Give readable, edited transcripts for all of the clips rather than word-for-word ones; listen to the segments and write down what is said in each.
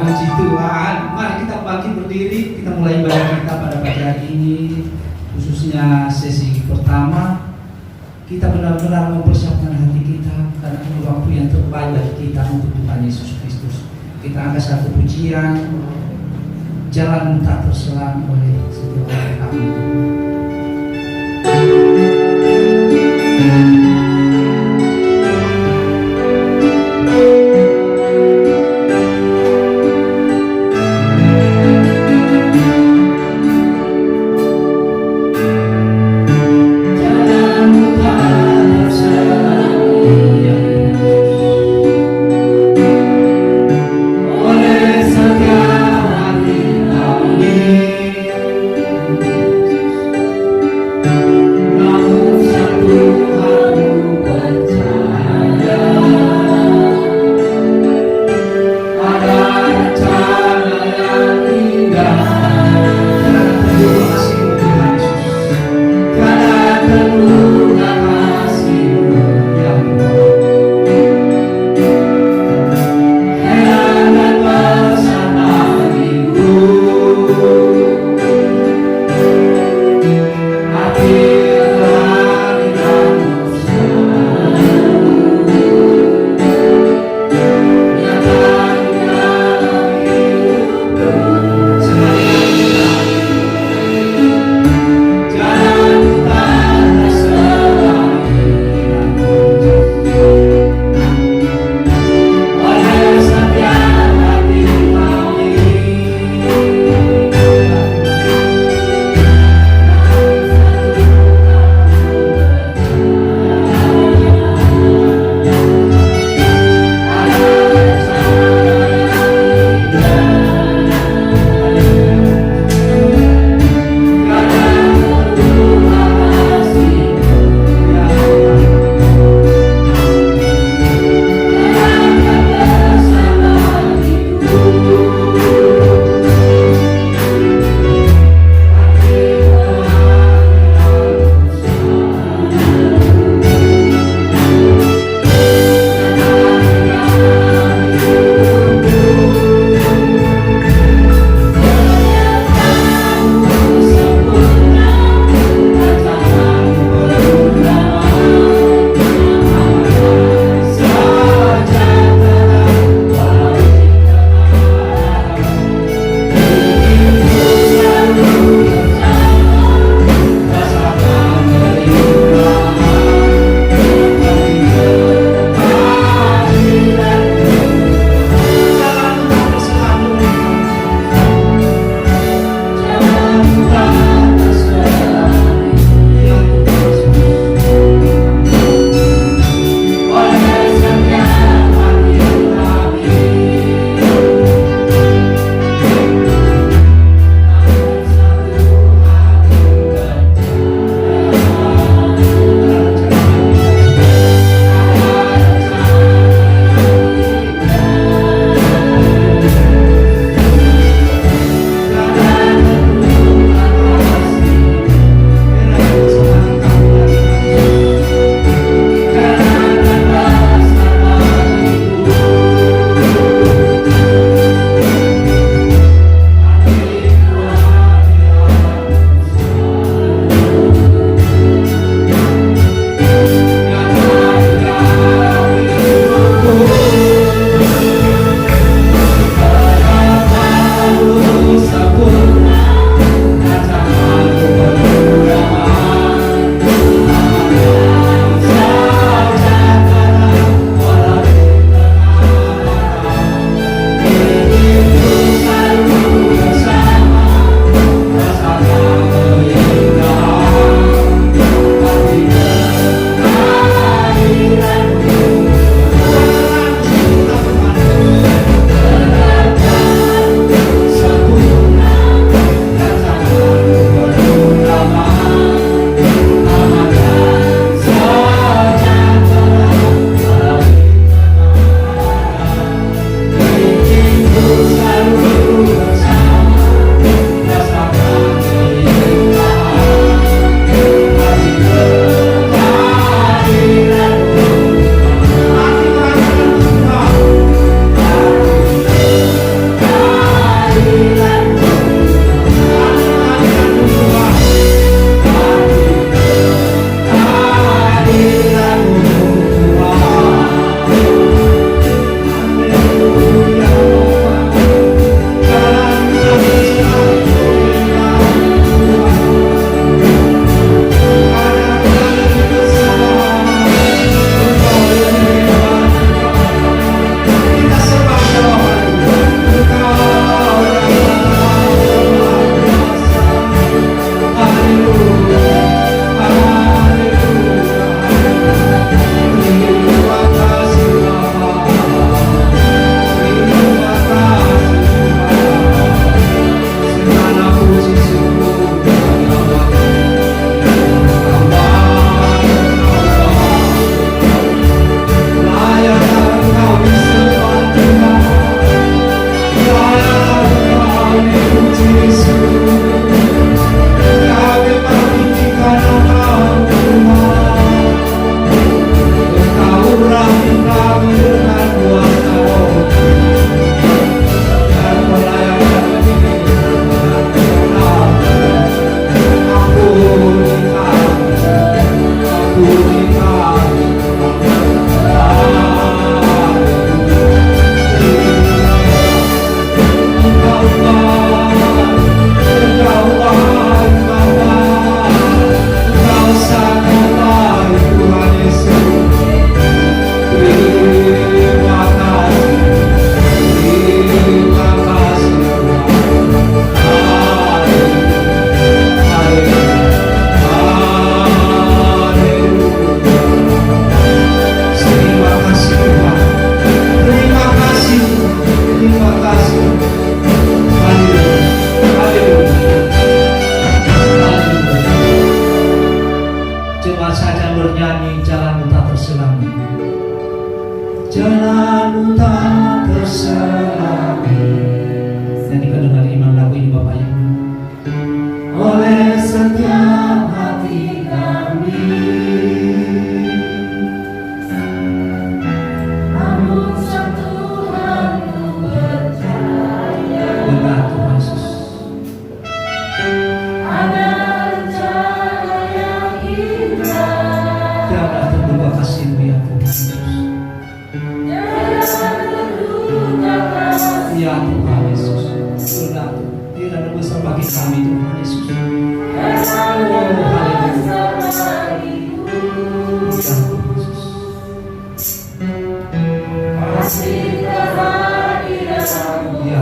Puji Tuhan. Mari kita bangkit berdiri, kita mulai ibadah kita pada pagi hari ini, khususnya sesi pertama. Kita benar-benar mempersiapkan hati kita karena ini waktu yang terbaik bagi kita untuk Tuhan Yesus Kristus. Kita angkat satu pujian, jalan tak terselang oleh setiap orang kami. nyanyi jalanmu tak terselangi. Jalanmu tak terselangi. Nyanyikan dengan iman lagu ini Bapak Ibu. Oleh setiap hati kami, namun sang Tuhan ku percaya. Benar Tuhan Yesus. Ada rencana yang indah. Tiada terduga kasih-Mu ya Tuhan Yesus. Ya Tuhan Yesus, benar tidak ada besar bagi kami Tuhan Yesus. Oh haleluya. Ya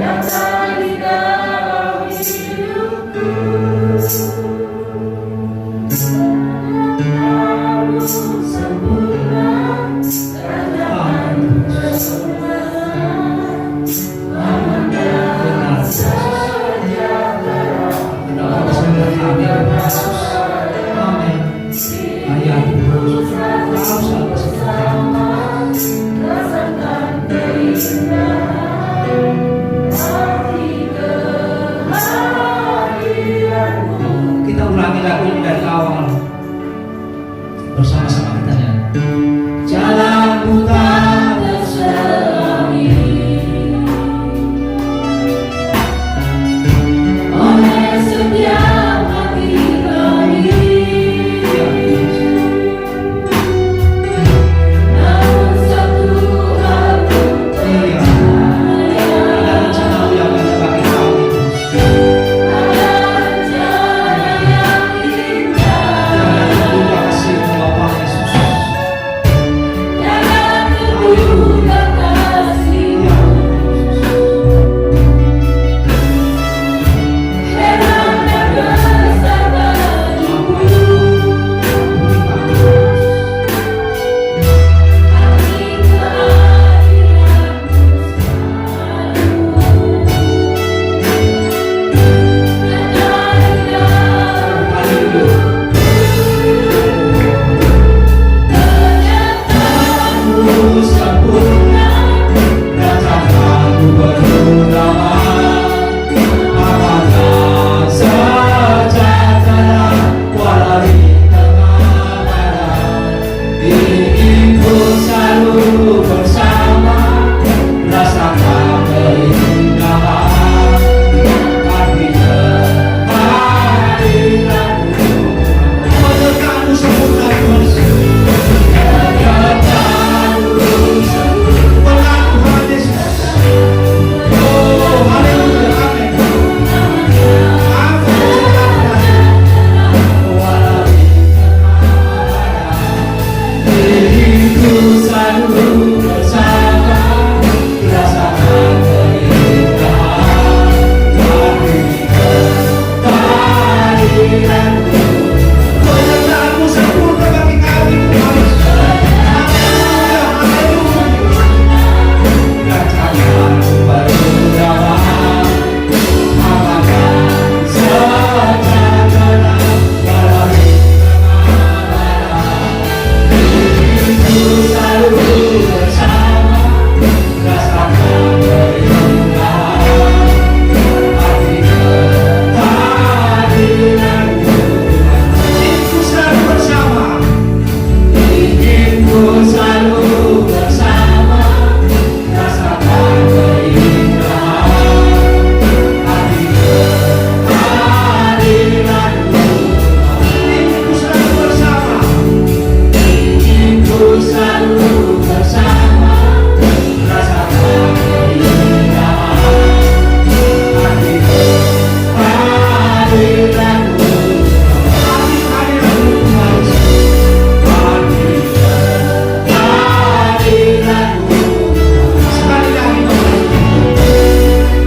yang tadi dalam hidupku sempurna. Kita ulangi lagu ini dari awal bersama-sama kita nyanyi. Jalanmu tak terselangi oleh setiap hati kami. Namun satu hal ku percaya. Ada rencana yang indah bagi kami. Ada rencana yang indah. Jangan terluka kasih-Mu Bapa Yesus. Jangan terluka kasih-Mu. Heran dan besar bagiku. Hati kehadiran-Mu Kenyataanmu sempurna, rencanamu bernama. Amanah sejahtera walau di tengah badai. Ingin ku selalu bersama, rasakan keindahan hati kehadiran-Mu. Kenyataanmu sempurna Tuhan Yesus. Kenyataanmu sempurna Tuhan Yesus. Oh haleluya, amin. Inginku selalu bersama, rasakan keindahan hati kehadiran-Mu. Kenyataanmu sempurna bagi kami Tuhan Yesus. Haleluya, haleluya. Rancangan-Mu bernama. Amanah sejahtera walau di tengah badai. Inginku selalu bersama, rasakan keindahan hati kehadiran-Mu. Inginku selalu bersama. Inginku selalu bersama, rasakan keindahan hati kehadiran-Mu. Inginku selalu bersama. Inginku selalu bersama, rasakan keindahan hati kehadiran-Mu. Hati kehadiran-Mu Tuhan Yesus. Hati kehadiran-Mu. Sekali lagi Bapak Ibu.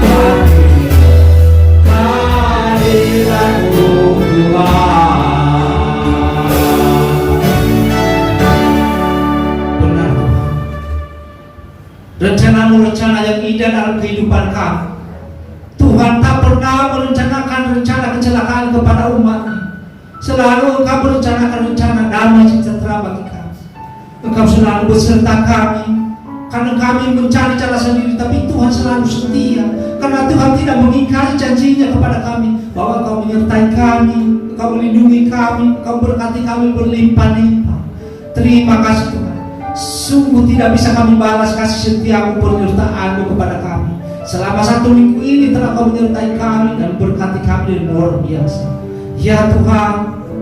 Hati kehadiran-Mu Tuhan. Benar Tuhan. Rencana-Mu rencana yang indah dalam kehidupan kami. Tuhan tak pernah merencanakan rencana kecelakaan kepada rencana-rencana damai sejahtera bagi kami. Engkau selalu beserta kami, karena kami mencari cara sendiri, tapi Tuhan selalu setia. Karena Tuhan tidak mengingkari janjinya kepada kami, bahwa Engkau menyertai kami, Engkau melindungi kami, Engkau berkati kami berlimpah-limpah. Terima kasih Tuhan. Sungguh tidak bisa kami balas kasih setiamu, penyertaan-Mu kepada kami. Selama 1 minggu ini telah Kau menyertai kami dan berkati kami dengan luar biasa. Ya Tuhan,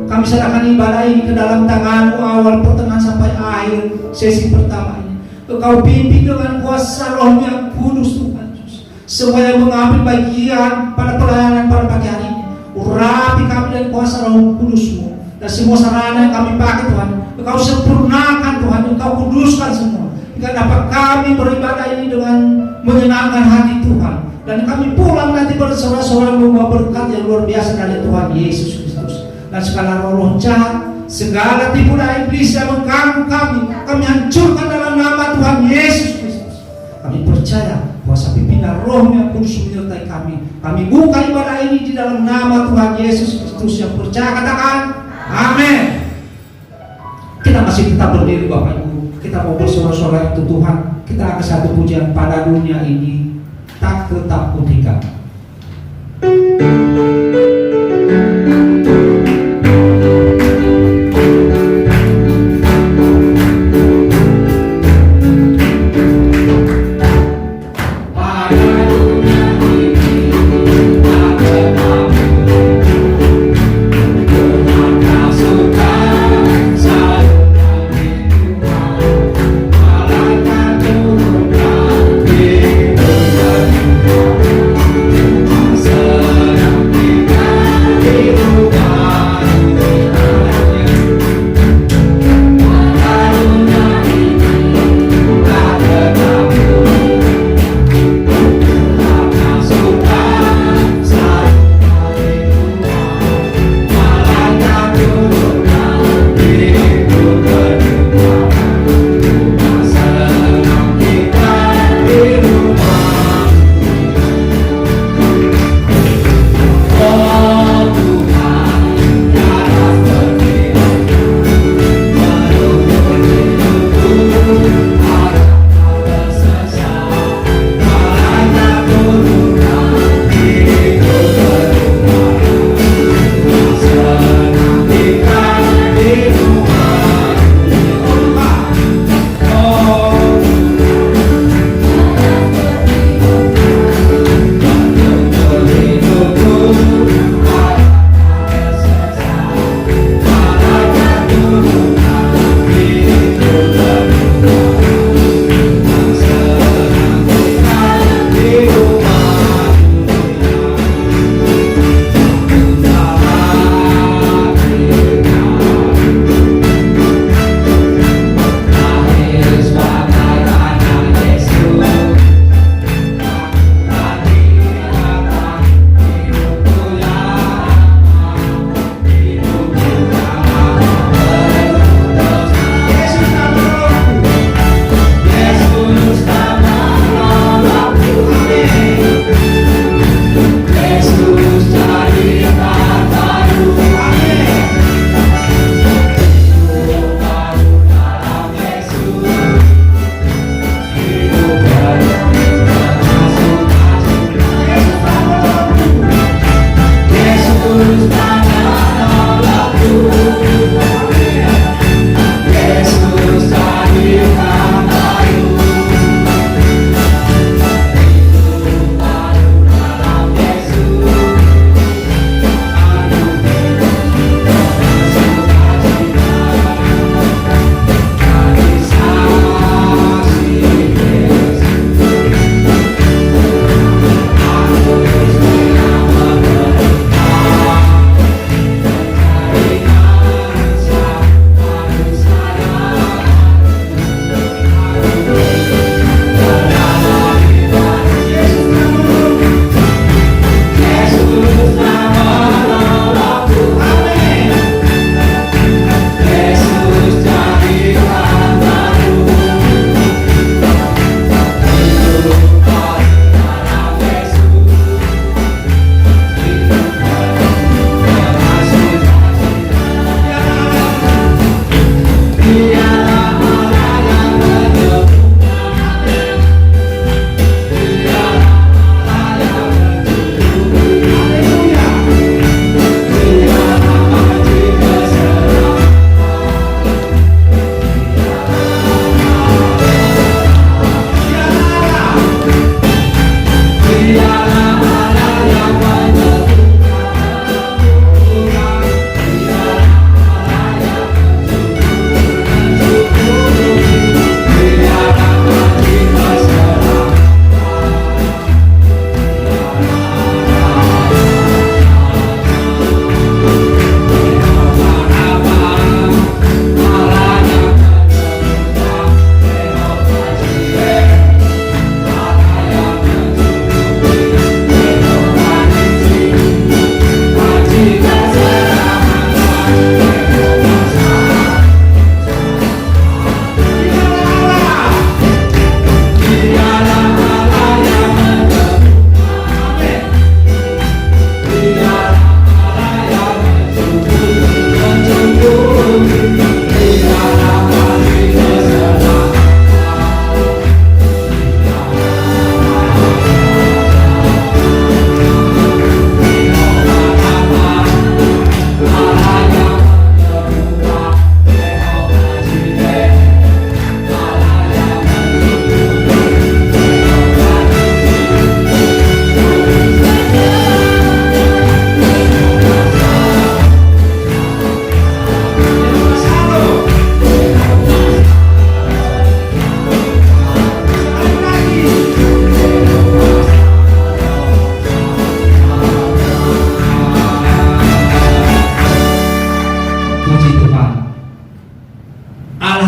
kami serahkan ibadah ini ke dalam tangan-Mu, awal, pertengahan sampai akhir sesi pertama ini. Engkau pimpin dengan kuasa Roh yang kudus Tuhan Yesus. Semua yang mengambil bagian pada pelayanan pada pagi hari ini, urapi kami dengan kuasa Roh kudus-Mu. Dan semua sarana yang kami pakai Tuhan, Engkau sempurnakan Tuhan, Engkau kuduskan semua, hingga dapat kami beribadah ini dengan menyenangkan hati Tuhan. Dan kami pulang nanti bersorak-sorak membawa berkat yang luar biasa dari Tuhan Yesus Kristus. Dan segala roh jahat, segala tipu daya iblis yang mengganggu kami hancurkan dalam nama Tuhan Yesus Kristus. Kami percaya kuasa pimpinan Roh yang kudus menyertai kami. Kami buka ibadah ini di dalam nama Tuhan Yesus Kristus. Yang percaya katakan amin. Kita masih tetap berdiri Bapak Ibu. Kita mau bersorak-sorak untuk Tuhan. Kita akan satu pujian pada dunia ini tak tetap kutika. Sedang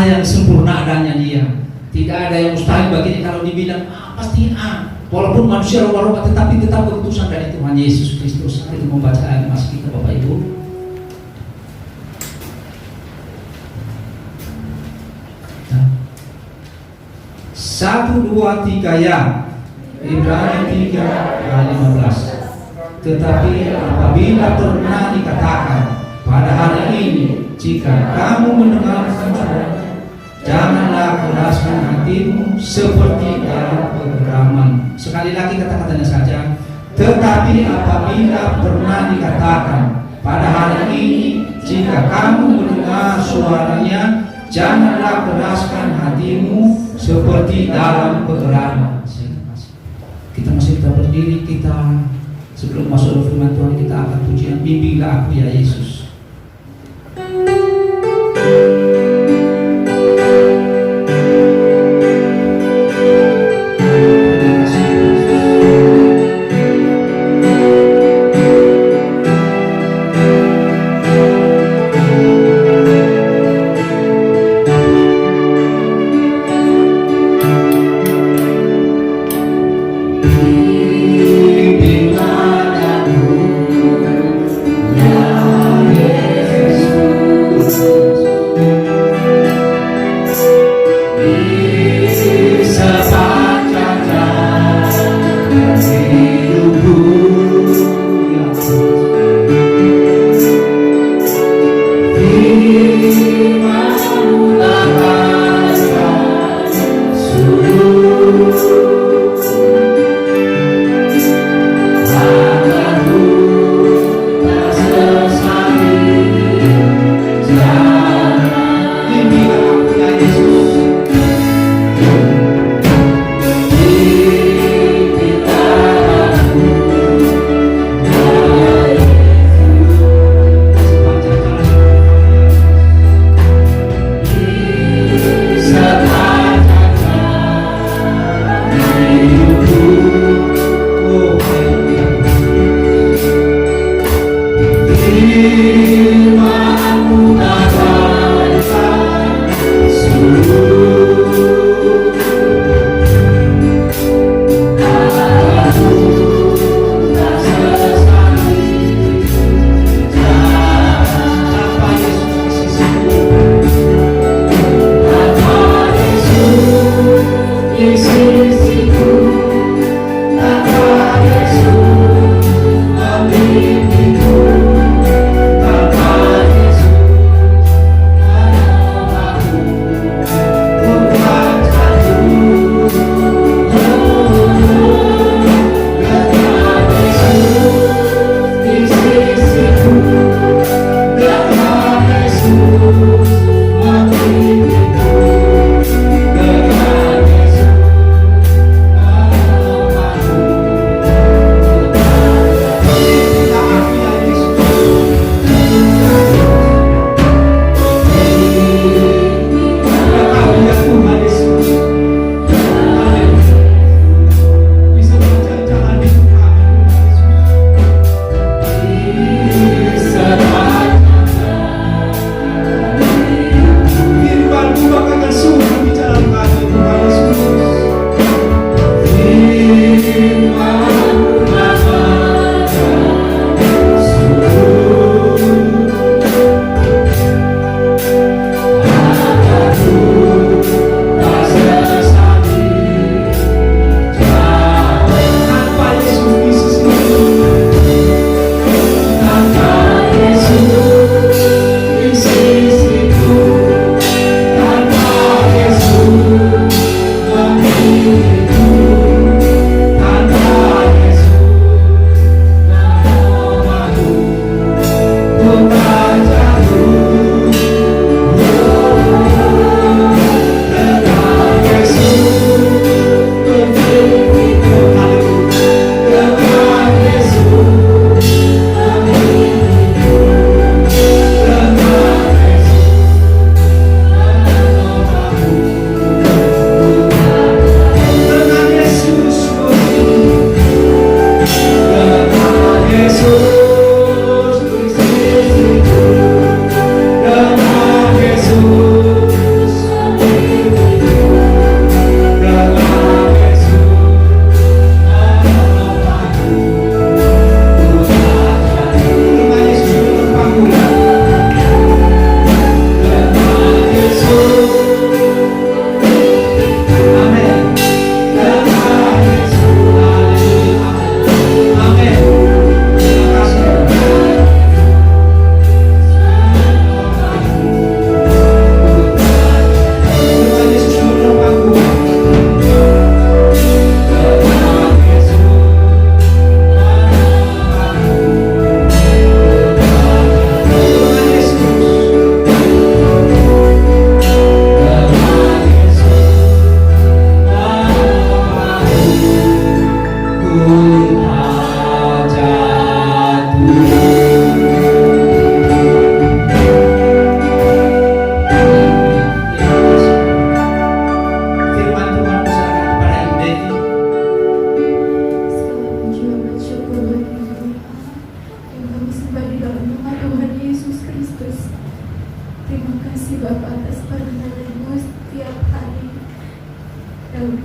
yang sempurna adanya Dia. Tidak ada yang mustahil baginya. Kalau dibilang pasti walaupun manusia roba-roba, tetapi tetap keputusan dari Tuhan Yesus Kristus. Kita membaca ayat mas kita, Bapak Ibu. Nah. 1, 2, 3 ya. Ibrani 3 ayat 15. Tetapi apabila pernah dikatakan pada hari ini, jika kamu mendengarkan suara, janganlah keraskan hatimu seperti dalam penggeraman. Sekali lagi kata-katanya saja. Tetapi apabila pernah dikatakan pada hari ini, jika kamu mendengar suaranya, janganlah keraskan hatimu seperti dalam penggeraman. Kita masih tetap berdiri, kita sebelum masuk firman Tuhan kita akan pujian bimbinglah aku ya Yesus. Bimbinglah aku ya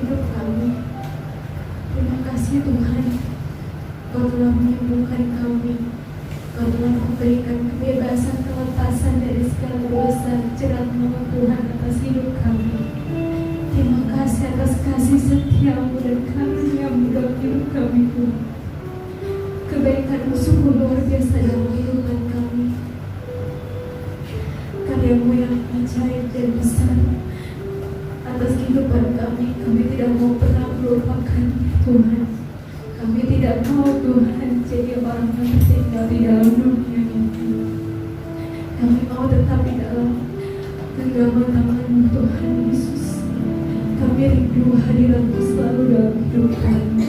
hidup kami. Terima kasih Tuhan, Kau telah menyembuhkan kami. Kau telah memberikan kebebasan, kelepasan dari segala dosa, jerat maut Tuhan atas hidup kami. Terima kasih atas kasih setia-Mu dan karunia-Mu dalam hidup kami Tuhan. Kebaikan-Mu sungguh luar biasa dalam kehidupan kami. Karya-Mu yang ajaib dan besar atas kehidupan kami. Kami tidak mau pernah melupakan Tuhan. Kami tidak mau Tuhan jadi orang yang tertinggal di dalam dunia ini. Kami mau tetap di dalam genggaman tangan-Mu Tuhan Yesus. Kami rindu hadirat-Mu selalu dalam hidup kami.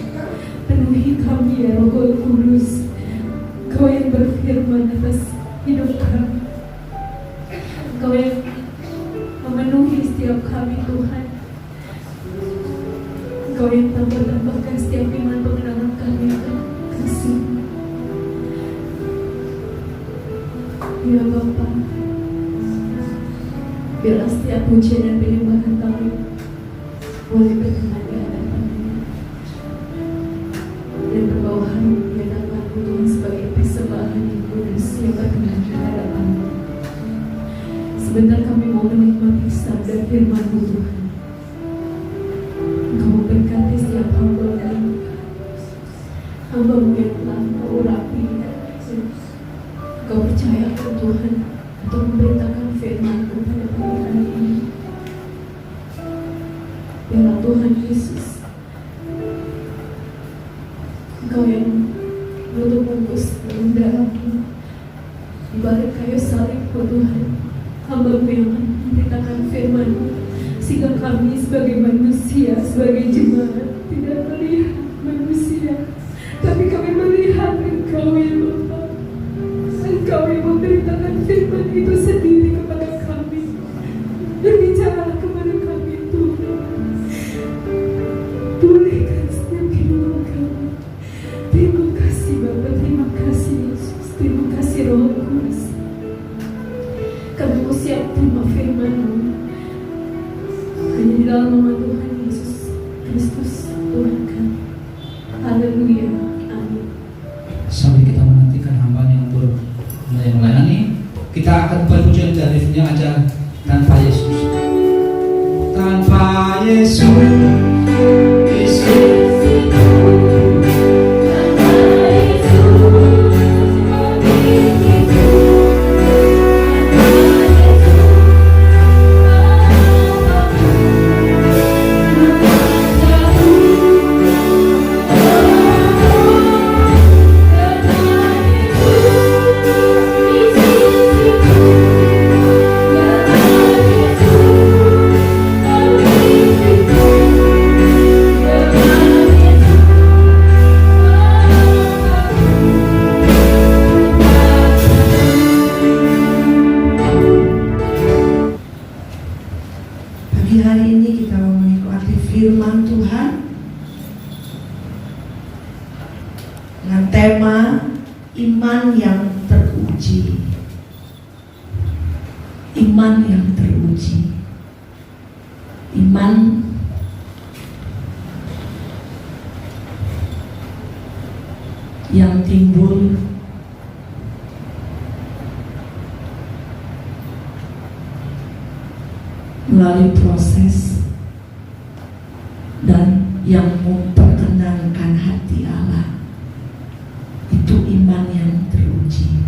Penuhi kami ya Roh Kudus. Kau yang berfirman atas hidup kami. Kau yang memenuhi setiap kami Tuhan. Kau yang tambah-tambahkan setiap iman pengenalan kami akan kasih. Ya Bapa, biarlah setiap pujian dan penyembahan kami boleh berkenan di hadapan-Mu dan berbawahan di hadapan-Mu Tuhan sebagai persembahan yang kudus yang berkenan di hadapan-Mu. Sebentar kami mau menikmati sabda firman-Mu Tuhan. Engkau memberkati setiap hamba dan hamba-Mu yang telah Kau urapi. Kau percayakan Tuhan untuk memberitakan firman-Mu pada pagi hari ini. Biarlah Tuhan Yesus, Engkau yang menutup bungkus dalam darah-Mu di balik kayu salib Tuhan. Hamba-Mu yang memberitakan firman-Mu, sehingga kami sebagai manusia, sebagai jemaat tidak melihat manusia, tapi kami melihat Engkau ya Bapa. Engkau yang memberitakan firman itu sendiri kepada kami. Berbicara kepada kami Tuhan. Pulihkan setiap kehidupan kami. Terima kasih Bapa, terima kasih Yesus, terima kasih Roh Kudus. Kami mau siap terima firman-Mu hanya di dalam nama Tuhan Yesus Kristus Tuhan kami. Haleluya, amin. Sambil kita menantikan hamba yang mulai melayani, kita akan berpujian dari yang aja tanpa Yesus. Tanpa Yesus, tema iman yang teruji. Iman yang teruji. Iman yang timbul melalui proses dan yang memperkenankan hati Allah. Itu iman yang teruji.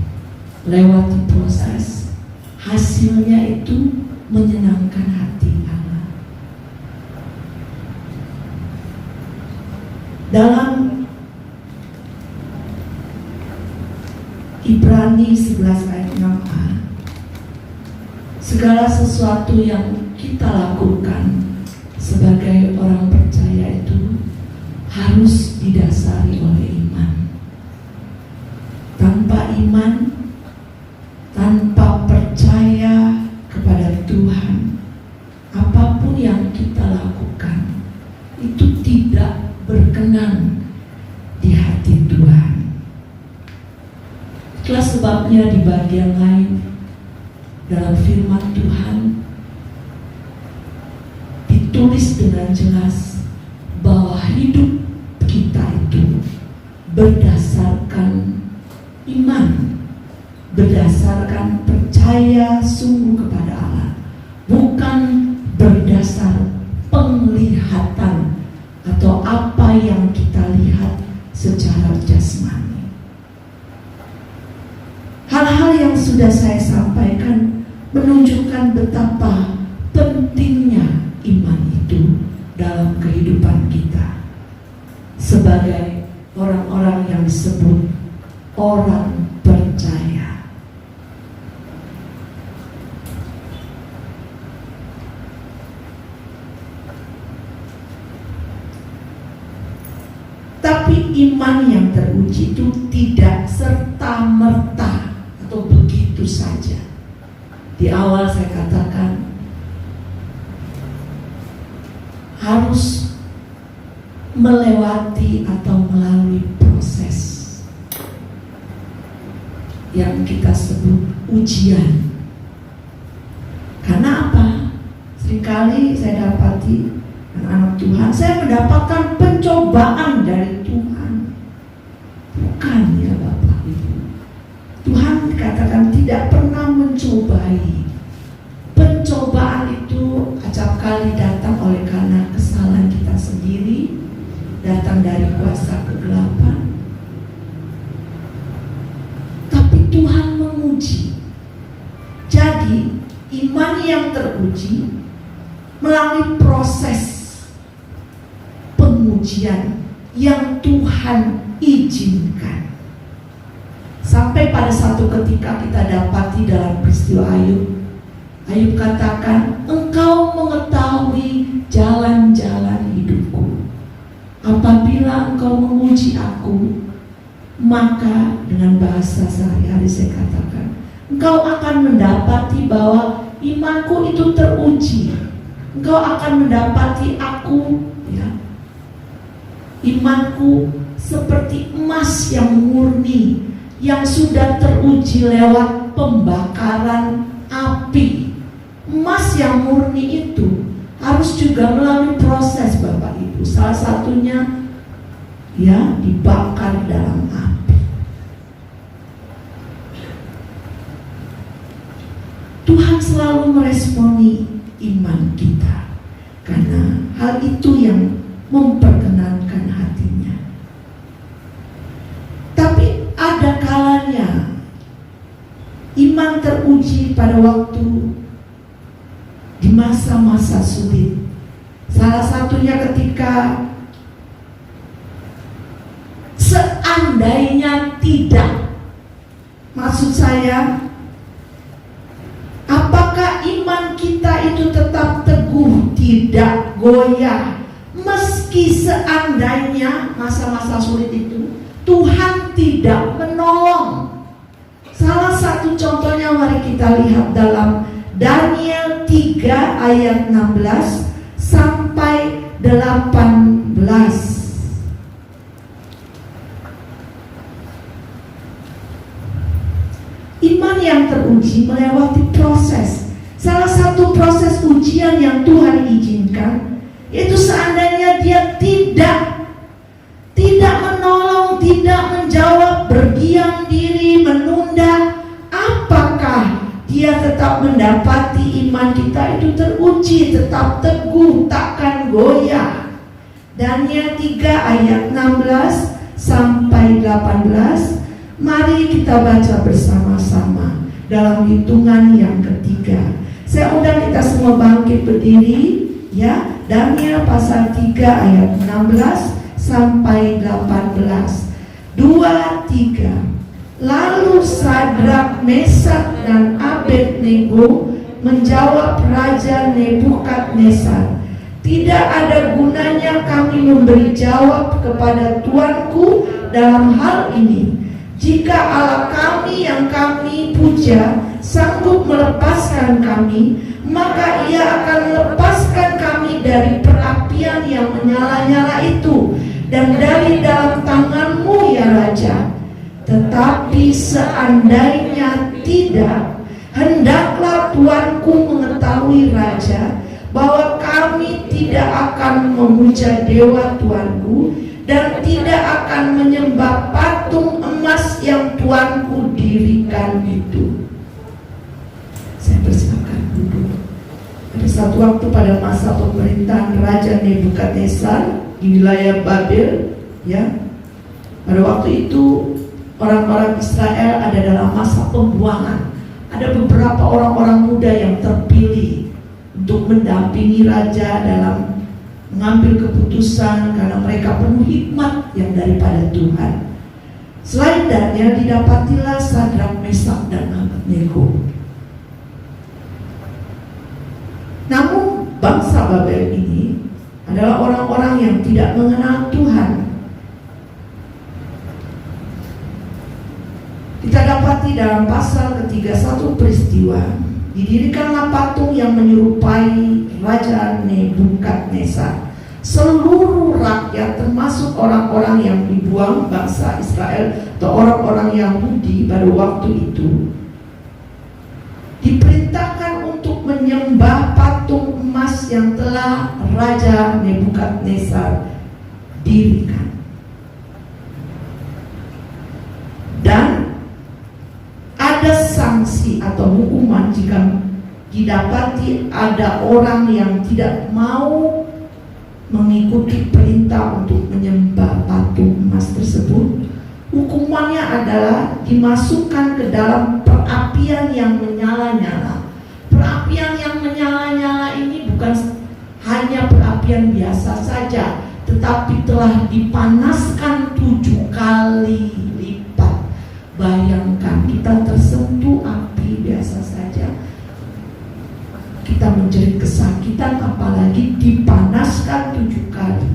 Lewati proses, hasilnya itu menyenangkan hati Allah. Dalam Ibrani 11 ayat 6a, segala sesuatu yang kita lakukan sebagai orang percaya itu harus didasari oleh iman. Tanpa iman, tanpa percaya kepada Tuhan, apapun yang kita lakukan itu tidak berkenan di hati Tuhan. Itulah sebabnya di bagian lain dalam firman Tuhan ditulis dengan jelas berdasarkan iman, berdasarkan percaya sungguh kepada Allah, bukan berdasar penglihatan atau apa yang kita lihat secara jasmani. Hal-hal yang sudah saya sampaikan menunjukkan betapa pentingnya iman itu dalam kehidupan kita sebagai orang-orang yang disebut orang percaya. Tapi iman yang teruji itu tidak serta-merta atau begitu saja. Di awal saya katakan harus melewati atau melalui proses yang kita sebut ujian. Karena apa? Seringkali saya dapati anak-anak Tuhan, saya mendapatkan pencobaan dari Tuhan. Bukan ya Bapak Ibu. Tuhan dikatakan tidak pernah mencobai. Pencobaan itu acap kali datang oleh karena kesalahan kita sendiri, datang dari kuasa kegelapan. Tapi Tuhan menguji. Jadi iman yang teruji melalui proses pengujian yang Tuhan izinkan. Sampai pada satu ketika kita dapati dalam peristiwa Ayub katakan, engkau mengetahui jalan-jalan hidupku. Apabila engkau menguji aku, maka dengan bahasa sehari-hari saya katakan, engkau akan mendapati bahwa imanku itu teruji. Engkau akan mendapati aku, ya, imanku seperti emas yang murni, yang sudah teruji lewat pembakaran api. Emas yang murni itu harus juga melalui proses Bapak Ibu. Salah satunya ya dibakar dalam api. Tuhan selalu meresponi iman kita karena hal itu yang memperkenankan hatinya. Tapi ada kalanya iman teruji pada waktu di masa-masa sulit. Salah satunya ketika seandainya tidak, maksud saya, apakah iman kita itu tetap teguh, tidak goyah, meski seandainya masa-masa sulit itu Tuhan tidak menolong. Salah satu contohnya mari kita lihat dalam Daniel 3 ayat 16 sampai 18. Iman yang teruji melewati proses. Salah satu proses ujian yang Tuhan izinkan itu seandainya dia tidak menolong, tidak menjawab, berdiam diri, menunda, apakah dia tetap mendapati iman kita itu teruji, tetap teguh, takkan goyah? Daniel 3 ayat 16 sampai 18. Mari kita baca bersama-sama dalam hitungan yang ketiga. Saya undang kita semua bangkit berdiri, ya. Daniel pasal 3 ayat 16 sampai 18. 2, 3. Lalu Sadrak, Mesak, dan Abednego menjawab Raja Nebukadnezar, tidak ada gunanya kami memberi jawab kepada tuanku dalam hal ini. Jika Allah kami yang kami puja sanggup melepaskan kami, maka ia akan melepaskan kami dari perapian yang menyala-nyala itu dan dari dalam tanganmu ya Raja. Tetapi seandainya tidak, hendaklah tuanku mengetahui Raja bahwa kami tidak akan memuja dewa tuanku dan tidak akan menyembah patung emas yang Tuanku dirikan itu. Saya persilakan duduk. Ada satu waktu pada masa pemerintahan Raja Nebukadnezar di wilayah Babel, ya. Pada waktu itu orang-orang Israel ada dalam masa pembuangan. Ada beberapa orang-orang muda yang terpilih untuk mendampingi raja dalam mengambil keputusan karena mereka penuh hikmat yang daripada Tuhan. Selanjutnya didapatilah Sadrak, Mesak, dan Abednego. Namun bangsa Babel ini adalah orang-orang yang tidak mengenal Tuhan. Kita dapati dalam pasal ketiga satu peristiwa, didirikanlah patung yang menyerupai Raja Nebukadnezar. Seluruh rakyat termasuk orang-orang yang dibuang bangsa Israel atau orang-orang Yahudi pada waktu itu diperintahkan untuk menyembah patung emas yang telah Raja Nebukadnezar dirikan. Dan ada sanksi atau hukuman jika didapati ada orang yang tidak mau mengikuti perintah untuk menyembah patung emas tersebut. Hukumannya adalah dimasukkan ke dalam perapian yang menyala-nyala. Perapian yang menyala-nyala ini bukan hanya perapian biasa saja, tetapi telah dipanaskan 7 kali lipat. Bayangkan kita tersentuh api biasa saja, kita menjerit kesakitan, apalagi dipanaskan 7 kali.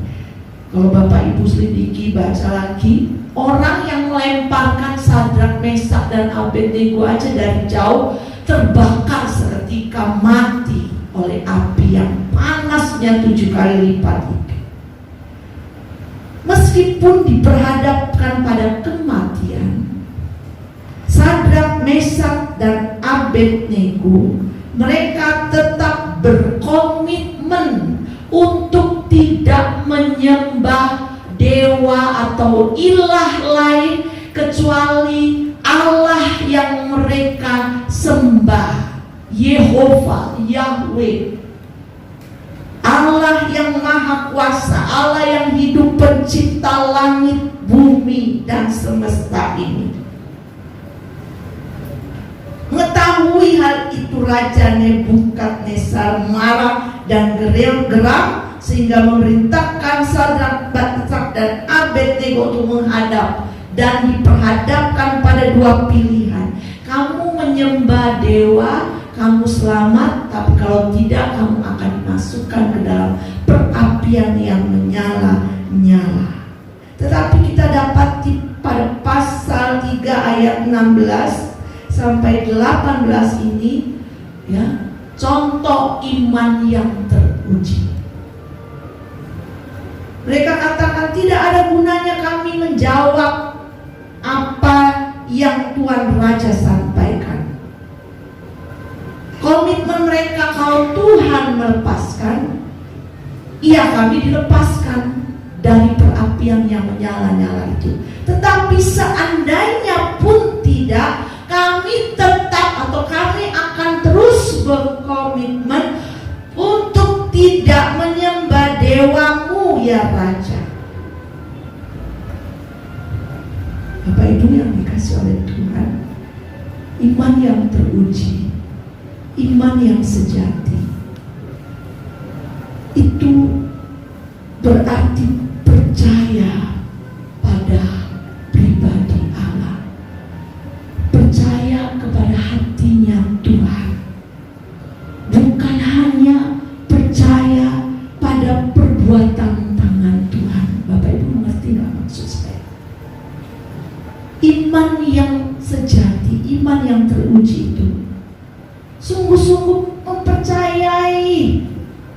Kalau Bapak Ibu selidiki, baca lagi, orang yang melemparkan Sadrak, Mesak, dan Abednego aja dari jauh terbakar seketika mati oleh api yang panasnya 7 kali lipat itu. Meskipun diperhadapkan pada kematian, Sadrak, Mesak, dan Abednego, mereka tetap berkomitmen untuk tidak menyembah dewa atau ilah lain kecuali Allah yang mereka sembah, Yehova, Yahweh, Allah yang maha kuasa, Allah yang hidup, pencipta langit, bumi, dan semesta ini. Mengetahui hal itu, Raja Nebukadnezar marah dan geram sehingga memerintahkan Sadrak, Mesak, dan Abednego untuk menghadap dan diperhadapkan pada 2 pilihan. Kamu menyembah dewa, kamu selamat, tapi kalau tidak kamu akan dimasukkan ke dalam perapian yang menyala-nyala. Tetapi kita dapati pada pasal 3 ayat 16 sampai 18 ini, ya, contoh iman yang teruji. Mereka katakan tidak ada gunanya kami menjawab apa yang Tuan Raja sampaikan. Komitmen mereka, kalau Tuhan melepaskan, iya kami dilepaskan dari perapian yang menyala-nyala itu. Tetapi seandainya pun tidak, kami tetap atau kami akan terus berkomitmen untuk tidak menyembah dewamu, ya Raja. Bapak Ibu yang dikasih oleh Tuhan, iman yang teruji, iman yang sejati, itu berarti percaya pada pribadi Allah, percaya kepada hatinya Tuhan, bukan hanya percaya pada perbuatan tangan Tuhan. Bapak Ibu mengerti nggak maksud saya? Iman yang sejati, iman yang teruji itu sungguh-sungguh mempercayai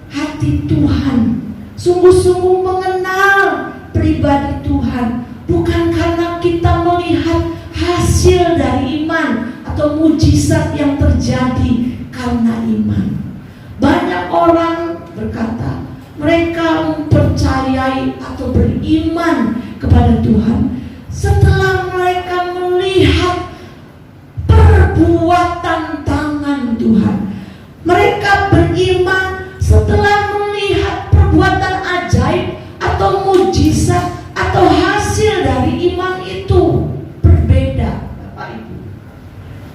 hati Tuhan, sungguh-sungguh mengenal pribadi Tuhan, bukan karena kita melihat hasil dari iman atau mujizat yang terjadi karena iman. Banyak orang berkata mereka mempercayai atau beriman kepada Tuhan setelah mereka melihat perbuatan tangan Tuhan. Mereka beriman setelah melihat perbuatan ajaib atau mujizat atau hasil dari iman itu. Berbeda, Bapak Ibu,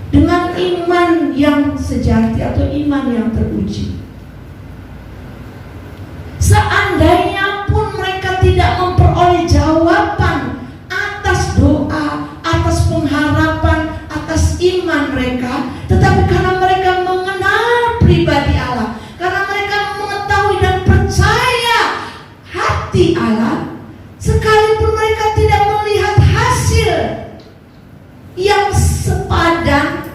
dengan iman yang sejati atau iman yang teruji. Seandainya pun mereka tidak memperoleh jawaban atas doa, atas pengharapan, atas iman mereka, tetapi karena mereka mengenal pribadi Allah, karena mereka mengetahui dan percaya hati Allah, sekalipun mereka tidak melihat hasil yang sepadan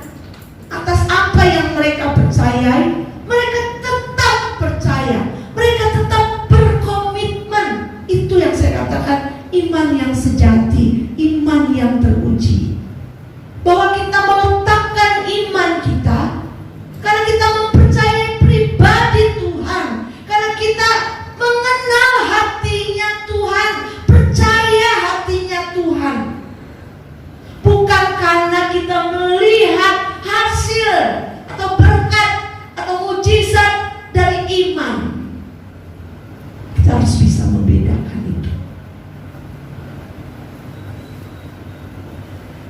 atas apa yang mereka percayai, mereka tetap percaya, mereka tetap berkomitmen. Itu yang saya katakan iman yang sejati, iman yang teruji. Bahwa kita meletakkan iman kita karena kita mempercayai pribadi Tuhan, karena kita mengenal hatinya Tuhan, percaya hatinya Tuhan, bukan karena kita melihat hasil atau berkat atau mujizat dari iman. Kita harus bisa membedakan itu.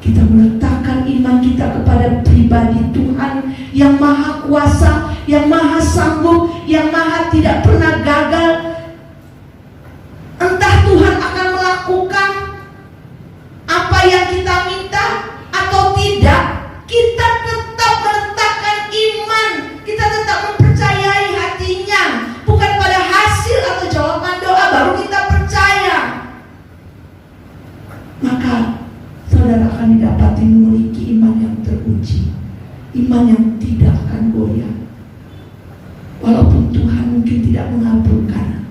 Kita meletakkan iman kita kepada pribadi Tuhan yang maha kuasa, yang maha sanggup, yang maha tidak pernah gagal. Entah Tuhan akan melakukan apa yang kita minta atau tidak, kita tetap meletakkan iman, kita tetap mempercayai hatinya, bukan pada hasil atau jawaban doa baru kita percaya. Maka saudara akan didapati memiliki iman yang teruji, iman yang tidak akan goyah. Walaupun Tuhan mungkin tidak mengabulkan,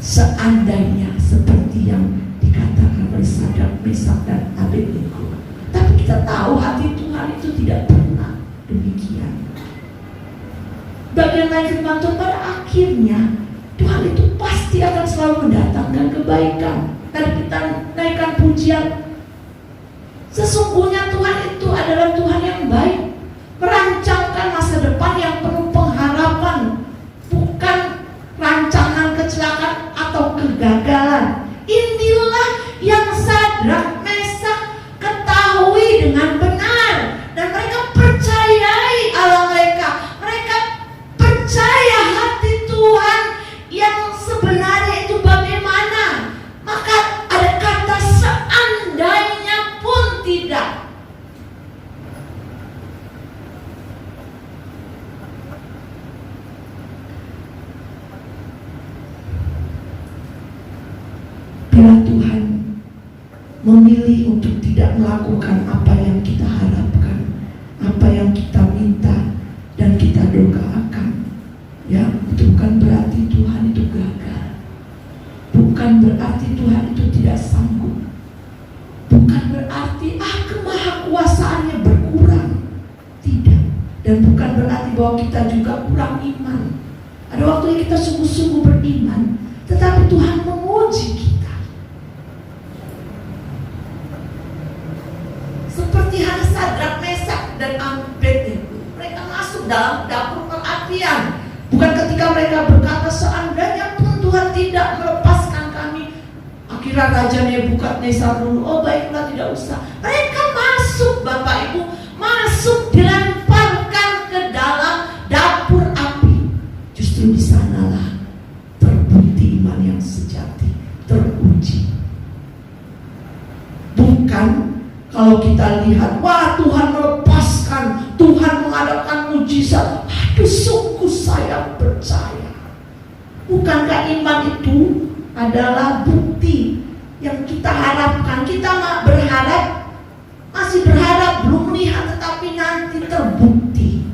seandainya seperti yang dikatakan oleh Sadrak, Mesak, dan Abednego. Tapi kita tahu hati Tuhan itu tidak pernah demikian. Bagaimana firman Tuhan, pada akhirnya Tuhan itu pasti akan selalu mendatangkan kebaikan. Tadi kita naikkan pujian, sesungguhnya Tuhan itu adalah Tuhan yang baik, merancangkan masa depan yang penuh pengharapan, bukan rancangan kecelakaan atau kegagalan. Inilah yang Sadrak, Mesak ketahui dengan benar, dan mereka percayai Allah mereka. Mereka percaya hati Tuhan yang sebenarnya itu bagaimana. Maka ada kata seandainya pun tidak. Bila Tuhan memilih untuk tidak melakukan apa yang kita harapkan, apa yang kita minta dan kita doakan, ya, itu bukan berarti Tuhan itu gagal, bukan berarti Tuhan itu tidak sanggup, bukan berarti kemahakuasaannya berkurang, tidak, dan bukan berarti bahwa kita juga kurang iman. Ada waktunya kita sungguh-sungguh beriman, tetapi Tuhan menguji kita. Seperti hal Sadrak, Mesak, dan Abednego, mereka masuk dalam dapur perapian. Bukan ketika mereka berkata seandainya pun Tuhan tidak melepaskan kami, akhirnya Raja Nebukadnezar dulu, oh baiklah tidak usah. Mereka masuk, Bapak Ibu, masuk dilemparkan ke dalam dapur api. Justru di sanalah terbukti iman yang sejati, teruji. Bukan kalau kita lihat, wah Tuhan melepaskan, Tuhan mengadakan mujizat, aduh sungguh saya percaya. Bukankah iman itu adalah bukti yang kita harapkan? Kita masih berharap, belum melihat, tetapi nanti terbukti.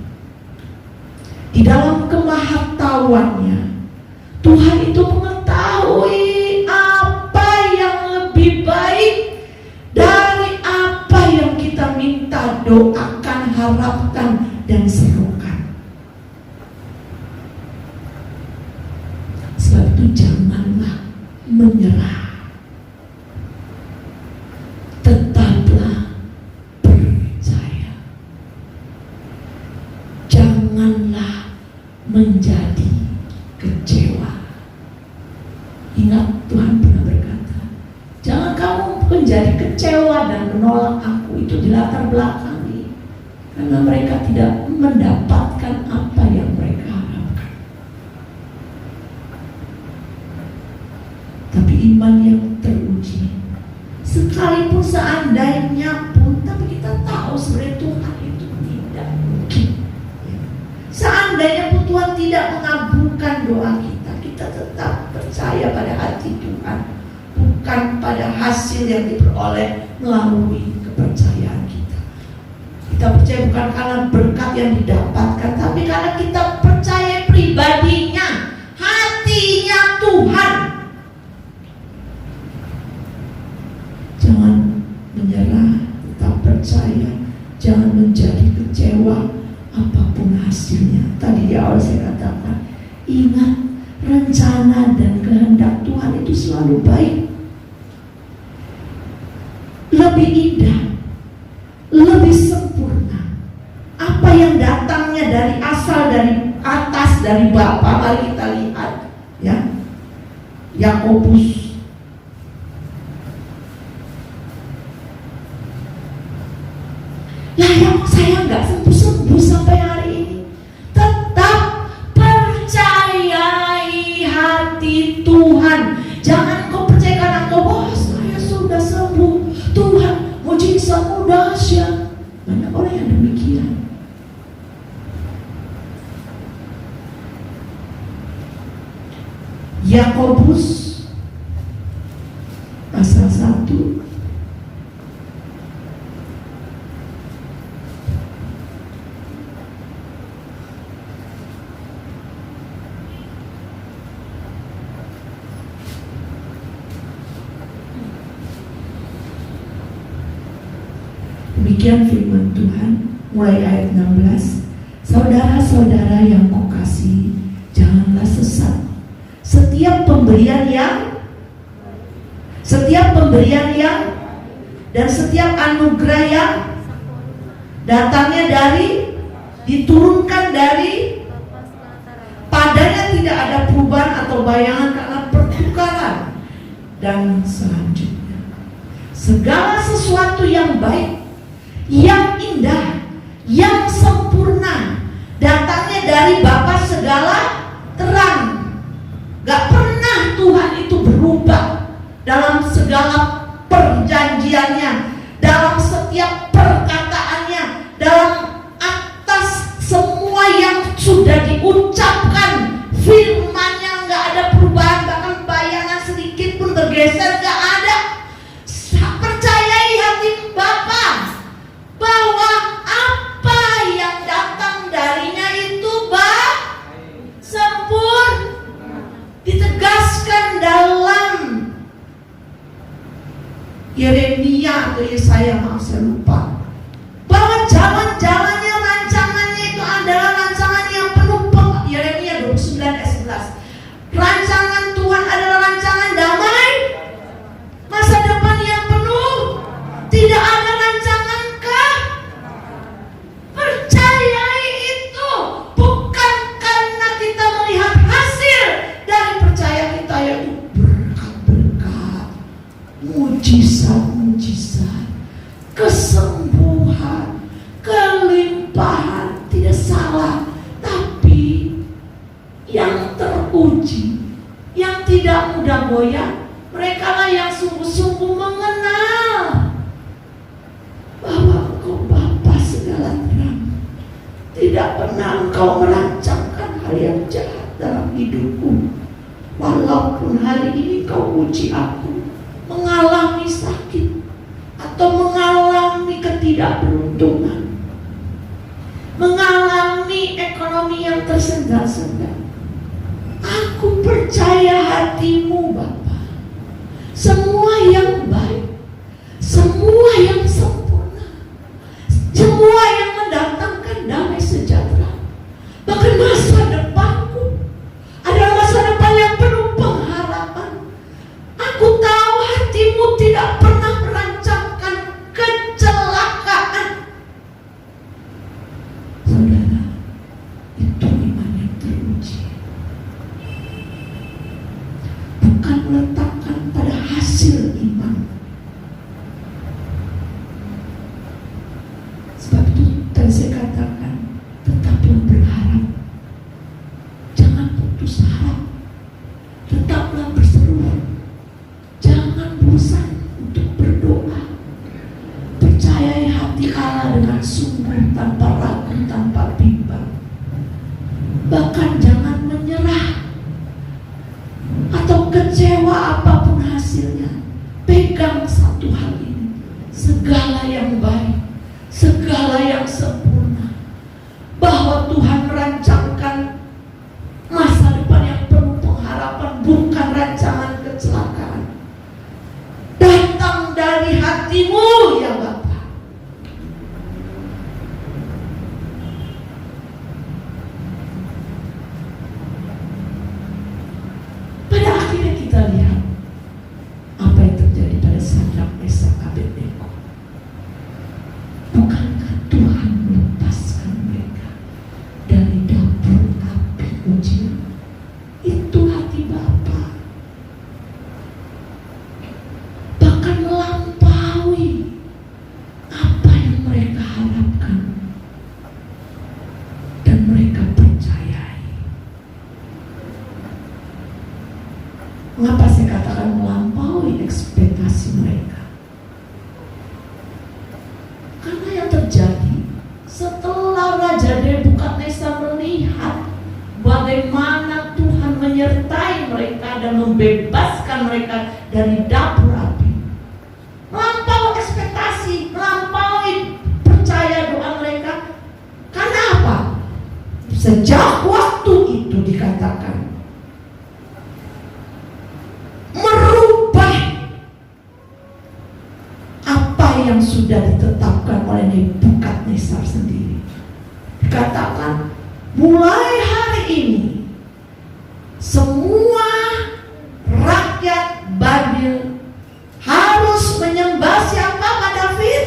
Di dalam kemahatauannya, Tuhan itu mengetahui apa yang lebih baik dari apa yang kita minta, doakan, harapkan, dan serukan. janganlah menyerah. Tetaplah percaya. Janganlah menjadi kecewa. Ingat, Tuhan pernah berkata, jangan kamu menjadi kecewa dan menolak aku. Itu di latar belakangi, karena mereka tidak mendapatkan apa yang mereka harapkan. Tapi iman yang teruji, sekalipun seandainya pun, tapi kita tahu sebenarnya Tuhan itu tidak mungkin. Seandainya pun Tuhan tidak mengabulkan doa kita, kita tetap percaya pada hati Tuhan, bukan pada hasil yang diperoleh melalui kepercayaan kita. Kita percaya bukan karena berkat yang didapatkan, tapi karena kita percaya pribadinya, hatinya Tuhan. Jangan menyerah, tetap percaya, jangan menjadi kecewa apapun hasilnya. Tadi di awal saya katakan, ingat, rencana dan kehendak Tuhan itu selalu baik, lebih indah, lebih sempurna. Apa yang datangnya dari asal, dari atas, dari Bapa, mari kita lihat ya, Yakobus ya, yang saya nggak sembuh-sembuh sampai hari ini. Tetap percayai hati Tuhan. Jangan kau percayakan engkau, wah saya sudah sembuh, Tuhan mujizatmu dahsyat. Banyak orang yang demikian. Yakobus pasal 1 Demikian firman Tuhan mulai ayat 16. Saudara-saudara yang kukasihi, janganlah sesat. Setiap pemberian yang dan setiap anugerah yang datangnya dari, diturunkan dari, padanya tidak ada perubahan atau bayangan karena pertukaran. Dan selanjutnya, segala sesuatu yang baik, yang indah, yang sempurna, datangnya dari Bapa segala terang. Gak pernah Tuhan itu berubah dalam segala perjanjiannya, dalam setiap perkataannya, dalam atas semua yang sudah diucapkan. Firman-Nya gak ada perubahan, bahkan bayangan sedikit pun bergeser gak ada. Percayai hati Bapa bahwa apa yang datang darinya itu sempurna. Ditegaskan dalam Yeremia atau Yesaya, maaf saya lupa, bahwa jalan-jalannya, rancangannya itu adalah rancangan yang penuh Yeremia 29 ayat 11. Rancangan Tuhan adalah rancangan damai, masa depan yang penuh, tidak ada rancangan percayai itu. Bukan karena kita melihat hasil dari percaya kita, yaitu berkat-berkat, mujizat-mujizat, kesembuhan, kelimpahan, tidak salah. Tapi yang teruji, yang tidak mudah goyah, mereka lah yang sungguh-sungguh mengenal bahwa Engkau Bapa segala terang. Tidak pernah Engkau merancangkan hal yang jahat dalam hidupku. Walaupun hari ini Kau uji aku, mengalami sakit atau mengalami ketidakberuntungan, mengalami ekonomi yang tersendat-sendat, aku percaya hati-Mu Bapa. Semua yang baik, semua yang sempurna, semua yang mendatangkan damai sejahtera, bahkan masa depanku adalah masa depan yang penuh pengharapan. katakan, tetaplah berharap. Jangan putus harap. Tetaplah berseru. Jangan bosan untuk berdoa. Percayai hati Allah dengan sungguh, tanpa ragu, tanpa bimbang. Bahkan jangan menyerah atau kecewa apapun hasilnya. Pegang satu hal ini: segala yang baik, segala yang sempurna, bahwa Tuhan merancangkan masa depan yang penuh pengharapan, bukan rancangan kecelakaan. Datang dari hatimu ya Bapa. Pada akhirnya kita lihat apa yang terjadi pada Sadrak, Mesak, Abednego. Bukankah Tuhan melepaskan mereka dari dapur api ujian? Itu hati Bapa. Bahkan melampaui apa yang mereka harapkan dan mereka percayai. Mengapa saya katakan melampaui ekspektasi mereka? Karena yang terjadi setelah Raja Nebukadnezar melihat bagaimana Tuhan menyertai mereka dan membebaskan mereka dari dapur api, melampaui ekspektasi, melampaui percaya doa mereka. Karena apa? Sejak waktu itu dikatakan merubah apa yang sudah ditetapkan oleh Nebukadnezar sendiri. Dikatakan mulai hari ini semua rakyat Babil harus menyembah siapa, Pak David?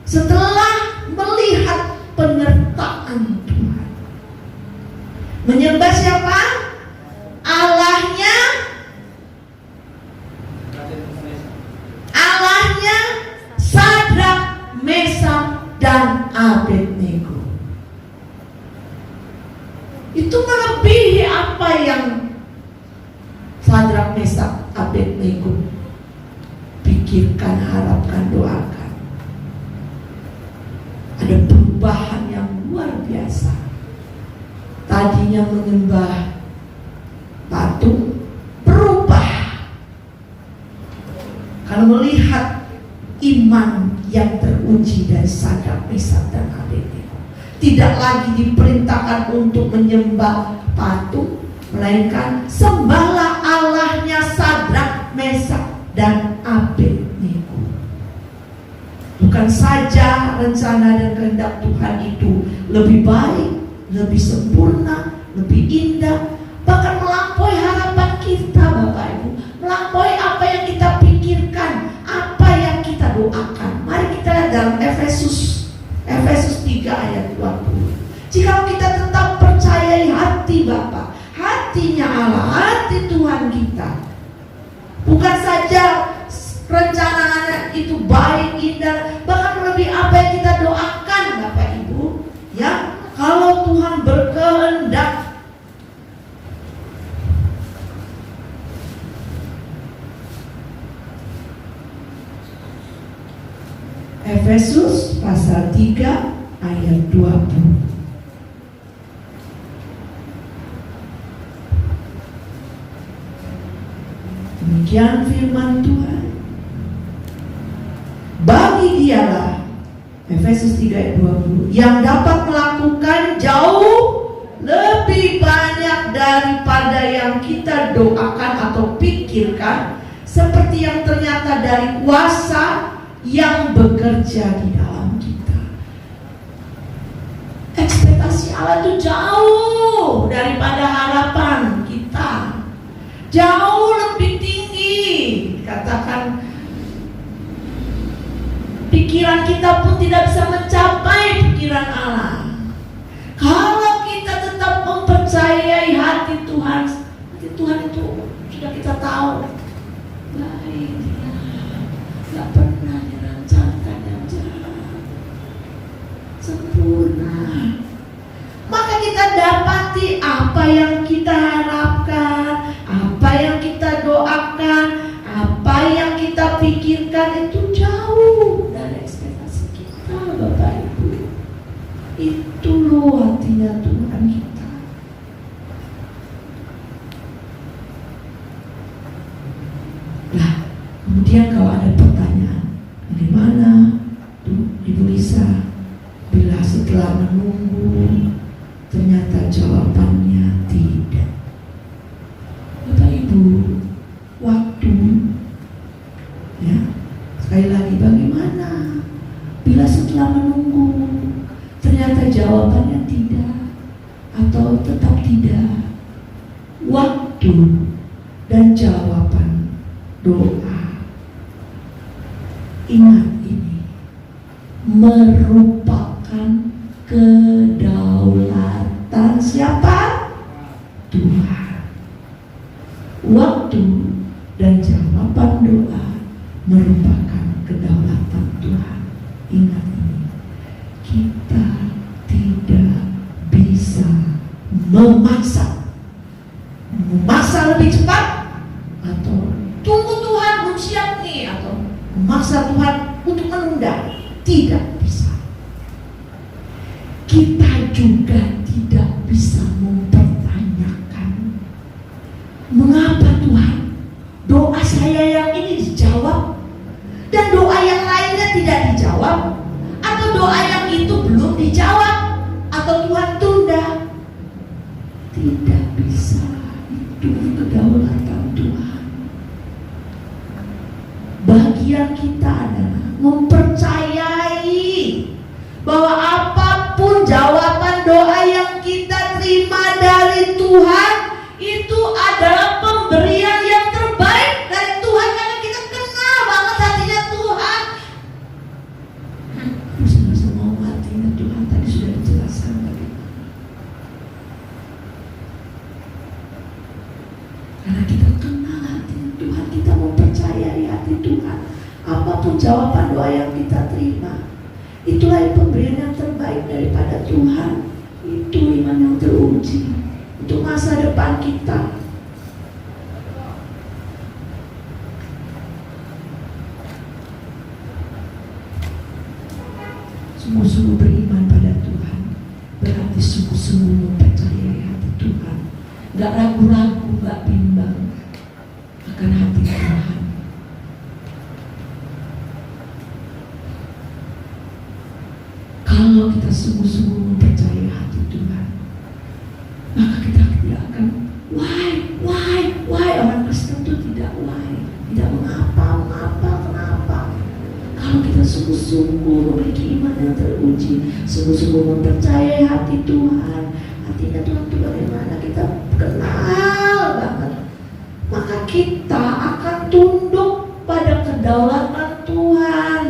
Setelah melihat penyertaan Tuhan, menyembah siapa? Allahnya Sadrak, Mesak, dan Abednego. Itu melebihi apa yang Sadrak, Mesak, Abednego pikirkan, harapkan, doakan. Ada perubahan yang luar biasa. Tadinya menyembah patung, berubah karena melihat iman yang teruji dari Sadrak, Mesak, dan Abednego. Tidak lagi diperintahkan untuk menyembah patung, melainkan sembahlah Allahnya Sadrak, Mesak, dan Abednego. Bukan saja rencana dan kehendak Tuhan itu lebih baik, lebih sempurna, lebih indah, bahkan melampaui harapan kita, Bapak Ibu, melampaui apa yang kita pikirkan, apa yang kita doakan. Mari kita lihat dalam Efesus 3 ayat 20. Jika kita tetap percayai hati Bapa, hatinya Allah, hati Tuhan kita, bukan saja rencananya itu baik, indah, bahkan lebih apa yang kita doakan, Bapak Ibu, ya, kalau Tuhan berkehendak. Efesus pasal 3 ayat 20. Demikian firman Tuhan. Bagi dialah, Efesus 3 ayat 20, yang dapat melakukan jauh lebih banyak daripada yang kita doakan atau pikirkan, seperti yang ternyata dari kuasa yang bekerja di dalam kita. Ekspektasi Allah itu jauh daripada harapan kita, jauh lebih tinggi. Katakan pikiran kita pun tidak bisa mencapai pikiran Allah. Kalau kita tetap mempercayai hati Tuhan itu sudah kita tahu baik, tidak pernah dirancangkan yang jahat. sempurna. Maka kita dapati apa yang kita harapkan, apa yang kita doakan, apa yang kita pikirkan itu jauh dari ekspektasi kita, Bapak Ibu. Itu loh hatinya Tuhan kita. Nah, kemudian kalau ada pertanyaan, bagaimana Ibu Lisa bila setelah menunggu ternyata jawabannya tidak? Bapak Ibu, waktu, ya, sekali lagi bagaimana bila setelah menunggu ternyata jawabannya tidak atau tetap tidak? Waktu dan jawaban doa, ingat ini merupakan kedaulatan siapa? Tuhan. Waktu dan jawaban doa merupakan kedaulatan Tuhan. Ingat ini, kita tidak bisa memaksa lebih cepat, atau tunggu Tuhan belum siap nih, atau memaksa Tuhan untuk menunda. Tidak bisa. Kita juga tidak bisa mempertanyakan, mengapa Tuhan doa saya yang ini dijawab dan doa yang lainnya tidak dijawab, atau doa yang itu belum dijawab, atau Tuhan tunda. Tidak bisa. Itu kedaulatan Tuhan. Bagian kita adalah mempercayai bahwa apapun jawaban doa yang kita terima dari Tuhan itu adalah pemberian yang terbaik dari Tuhan, karena kita kenal banget hatinya Tuhan. Bisa mau hatinya Tuhan tadi sudah dijelaskan bagaimana. Karena kita kenal hatinya Tuhan, kita mempercayai hati Tuhan. Apapun jawaban doa yang kita terima, itulah pemberian yang terbaik daripada Tuhan. Itu iman yang teruji untuk masa depan kita. Sungguh-sungguh beriman pada Tuhan berarti sungguh-sungguh mempercayai hati Tuhan. Gak ragu-ragu, gak bimbang akan hati Tuhan. Kalau kita sungguh-sungguh mempercayai hati Tuhan, maka kita tidak akan why. Orang Kristen itu tidak why, tidak mengapa, kenapa. Kalau kita sungguh-sungguh memiliki iman yang teruji, sungguh-sungguh mempercayai hati Tuhan, hatinya Tuhan itu bagaimana kita kenal banget, maka kita akan tunduk pada kedaulatan Tuhan.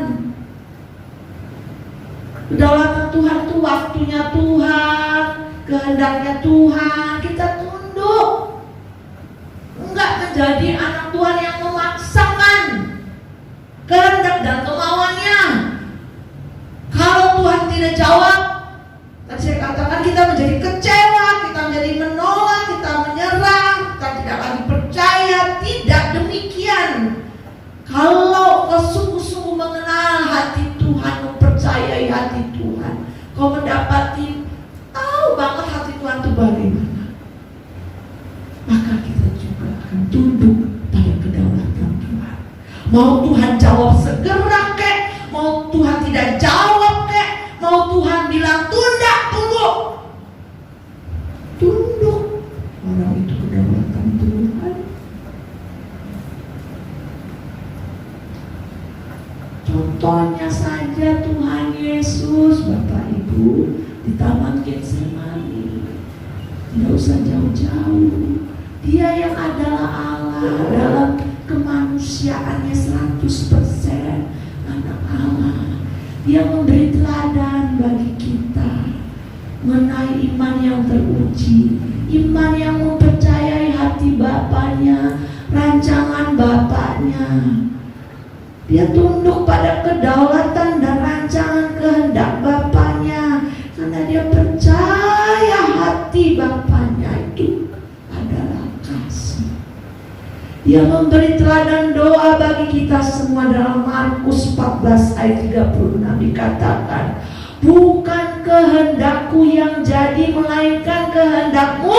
Kedaulatan Tuhan itu waktunya Tuhan, kehendaknya Tuhan, kita tunduk. Enggak menjadi anak Tuhan yang memaksakan kehendak dan kemauannya. Kalau Tuhan tidak jawab, tadi saya katakan kita menjadi kecewa, kita menjadi menolak, kita menyerang, kita tidak lagi percaya. Tidak demikian. Kalau kau sungguh-sungguh mengenal hati Tuhan, mempercayai hati Tuhan, kau mendapati tahu banget hati Tuhan itu bagaimana, maka kita juga akan tunduk pada kedaulatan Tuhan. Mau Tuhan jawab segera kek, mau Tuhan tidak jawab kek, mau Tuhan bilang tunda, tunduk. Orang itu kedaulatan Tuhan. Contohnya saja Tuhan Yesus, Bapak Ibu, di Taman Getsemani. Tidak usah jauh-jauh. Dia yang adalah Allah dalam kemanusiaannya 100% anak Allah. Dia memberi teladan bagi kita mengenai iman yang teruji, iman yang mempercayai hati Bapaknya, rancangan Bapaknya. Dia tunduk pada kedaulatan dan rancangan kehendak Bapaknya. Dia memberi teladan doa bagi kita semua. Dalam Markus 14 ayat 36 dikatakan, bukan kehendakku yang jadi, melainkan kehendakmu.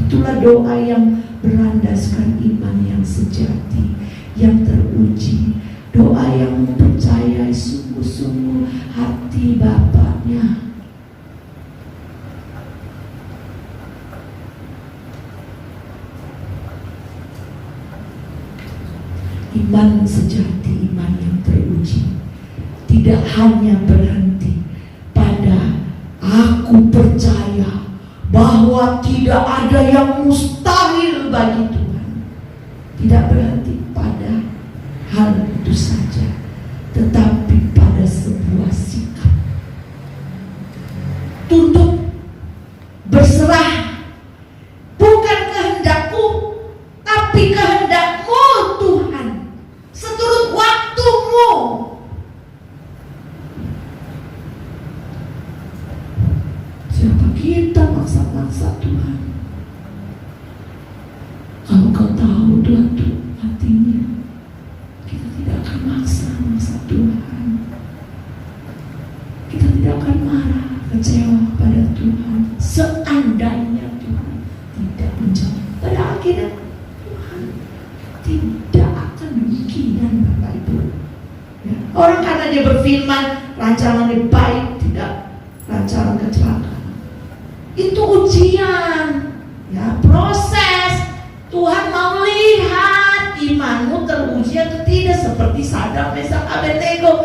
Itulah doa yang berlandaskan iman yang sejati, yang teruji. Doa yang mempercayai sungguh-sungguh hati Bapaknya. Iman sejati, iman yang teruji, tidak hanya berhenti pada aku percaya bahwa tidak ada yang mustahil bagi Tuhan. Tidak berhenti pada hal itu saja, tetapi pada sebuah sikap tunduk, berserah. Bukan kehendakku, tapi kehendakmu Tuhan, seturut waktumu. Siapa kita maksa-maksa Tuhan? Kalau kau tahu Tuhan tuh hatinya, kita tidak akan maksa Tuhan. Kita tidak akan marah, kecewa pada Tuhan seandainya Tuhan tidak menjawab. Pada akhirnya Tuhan tidak akan demikian, Bapak Ibu. Ya. Orang karena dia berfirman rancangannya baik, tidak rancangan kecelakaan. Itu ujian, ya, proses. Tuhan mau lihat imanmu teruji atau tidak, seperti Sadrak, Mesak, Abednego.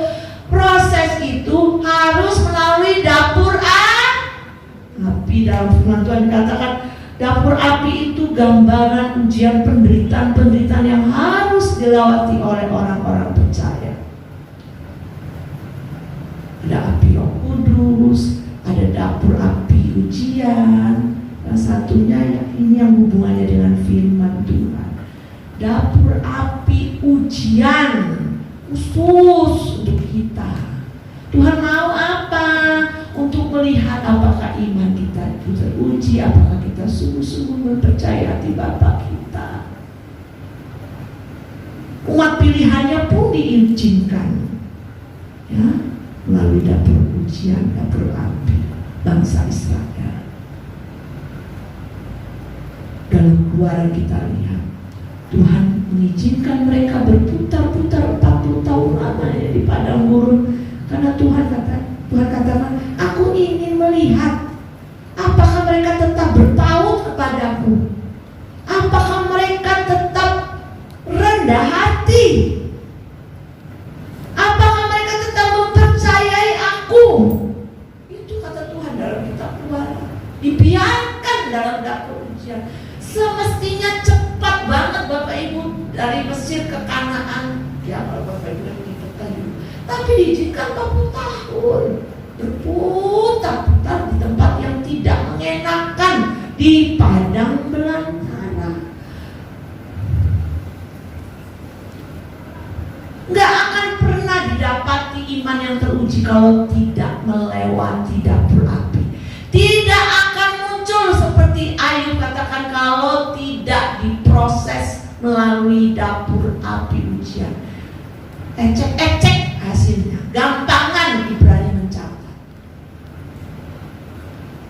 Proses itu harus melalui dapur api. Dalam firman Tuhan dikatakan dapur api itu gambaran ujian, penderitaan yang harus dilewati oleh orang-orang percaya. Ada api Roh Kudus, ada dapur api ujian. Dan satunya ini yang hubungannya dengan firman Tuhan. Dapur api ujian khusus untuk kita. Tuhan mau apa? Untuk melihat apakah iman kita itu teruji, apakah kita sungguh-sungguh mempercayai hati Bapa kita. Umat pilihannya pun diizinkan, ya, melalui dapur ujian, dapur api bangsa Israel. Dalam Keluaran kita lihat Tuhan mengizinkan mereka berputar-putar 40 tahun lamanya di padang gurun, karena Tuhan katakan, aku ingin melihat apakah mereka tetap berpaut kepadaku, apakah mereka tetap rendah hati, apakah mereka tetap mempercayai aku. Itu kata Tuhan dalam kitab Keluaran. Dibiarkan dalam dapur ujian. Semestinya cepat banget Bapak Ibu dari Mesir ke Kanaan. Ya, kalau Bapak Ibu yang kayu. Tapi diizinkan 40 tahun berputar-putar di tempat yang tidak mengenakan, di padang belantara. Nggak akan pernah didapati iman yang teruji kalau tidak melewati dapur api. Tidak akan muncul seperti Ayub katakan kalau tidak diproses melalui dapur api ujian. Ecek-ecek hasilnya, gampangan Ibrani mencatat.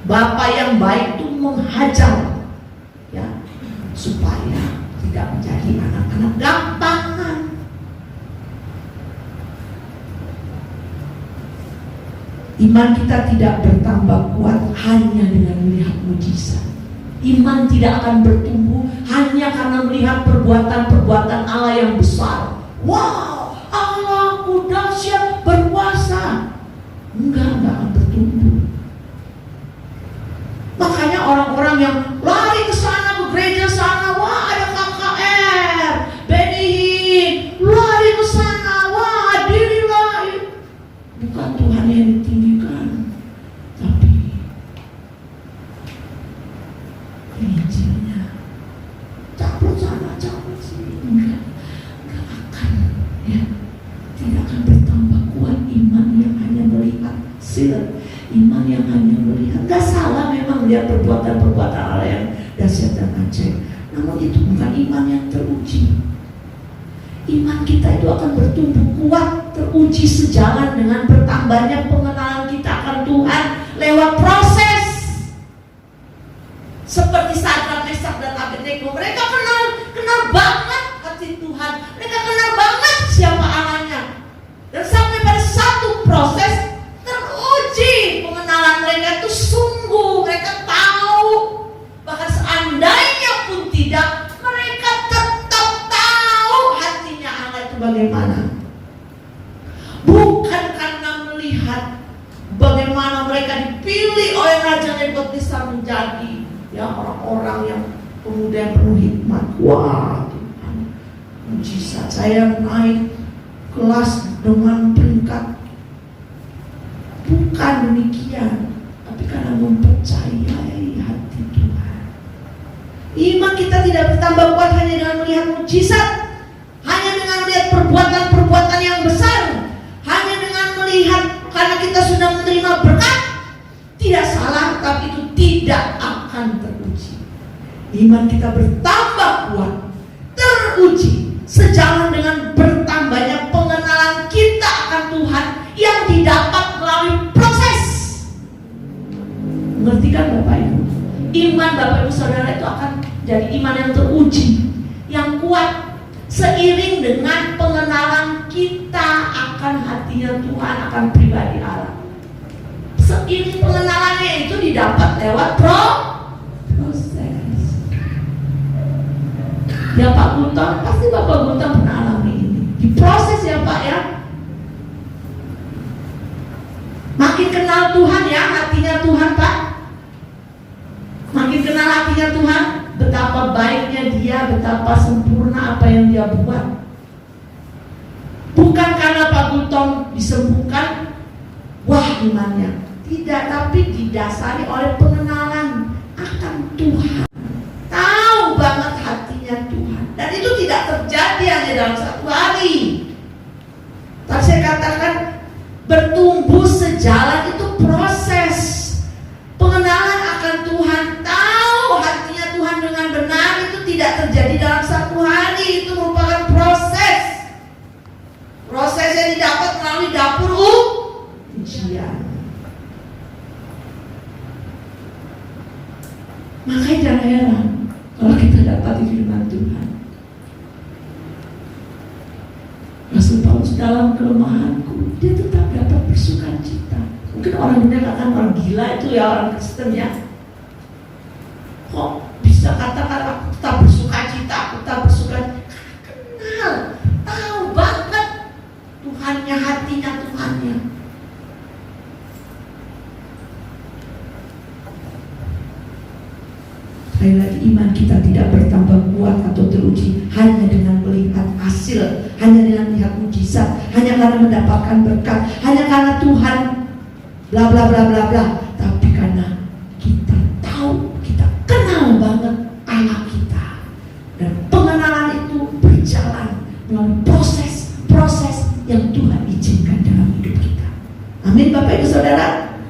Bapak yang baik itu menghajar, ya, supaya tidak menjadi anak-anak gampangan. Iman kita tidak bertambah kuat hanya dengan melihat mujizat. Iman tidak akan bertumbuh hanya karena melihat perbuatan-perbuatan Allah yang besar. Wow, Allahku dahsyat berkuasa. Enggak akan bertumbuh. Makanya orang-orang yang lari ke sana, ke gereja sana, wah ada KKR, Benihin, lari ke sana, wah hadirilah. Bukan Tuhan yang ditinggikan, tapi Injilnya. Caplok sana, caplok sini. Enggak akan, ya, tidak akan bertambah kuat iman yang hanya melihat iman yang hanya melihat. Gak salah memang lihat perbuatan-perbuatan Allah yang dahsyat dan ajaib. Namun itu bukan iman yang teruji. Iman kita itu akan bertumbuh kuat, teruji sejalan dengan bertambahnya pengenalan kita akan Tuhan lewat proses. Seperti Sadrak, Mesak, dan Abednego, mereka kenal banget hati Tuhan. Mereka kenal banget siapa Allahnya. Dan sampai pada satu proses teruji pengenalan mereka itu sungguh. Mereka tahu, bahkan seandainya pun tidak, mereka tetap tahu hatinya Allah itu bagaimana. Bukan karena melihat bagaimana mereka dipilih oleh Raja Nebukadnezar menjadi orang-orang yang kemudian penuh hikmat. Wah, Tuhan, mujizat saya naik kelas dengan peringkat. Bukan demikian, tapi karena mempercayai hati Tuhan. Iman kita tidak bertambah kuat hanya dengan melihat mujizat, hanya dengan melihat perbuatan-perbuatan yang besar, hanya dengan melihat karena kita sudah menerima berkat. Tidak salah, tapi itu tidak akan teruji. Iman kita bertambah kuat, teruji sejalan dengan bertambahnya pengenalan kita akan Tuhan yang didapat melalui proses. Mengerti kan Bapak Ibu? Iman Bapak Ibu Saudara itu akan jadi iman yang teruji, yang kuat, seiring dengan pengenalan kita akan hatinya Tuhan, akan pribadi Allah. Seiring pengenalannya itu didapat lewat proses. Ya Pak Guntur, pasti Bapak Guntur pernah alami ini. Diproses ya Pak ya. Makin kenal Tuhan ya, hatinya Tuhan Pak. Makin kenal hatinya Tuhan, betapa baiknya Dia, betapa sempurna apa yang Dia buat. Bukan karena Pak Guntur disembuhkan, wah imannya. Tidak, tapi didasari oleh pengenalan akan Tuhan. Tahu banget hatinya Tuhan. Dan itu tidak terjadi hanya dalam satu hari. Tadi saya katakan bertumbuh sejalan itu proses. Pengenalan akan Tuhan, tahu hatinya Tuhan dengan benar itu tidak terjadi dalam satu hari. Itu merupakan proses. Proses yang didapat melalui dapur ujian. Makanya jangan heran kalau kita dapat firman Tuhan. Rasul Paulus dalam kelemahanku, dia tetap dapat bersukacita. Mungkin orang dunia katakan orang gila itu ya, orang Kristen ya. Kok bisa katakan aku tetap bersukacita, aku tetap bersukacita? Kenal, tahu banget Tuhannya, hatinya Tuhannya. Sekali lagi, iman kita tidak bertambah kuat atau teruji hanya dengan melihat hasil, hanya dengan melihat mujizat, hanya karena mendapatkan berkat, hanya karena Tuhan bla bla bla bla bla, tapi karena kita tahu, kita kenal banget Allah kita, dan pengenalan itu berjalan melalui proses yang Tuhan izinkan dalam hidup kita. Amin Bapak Ibu Saudara.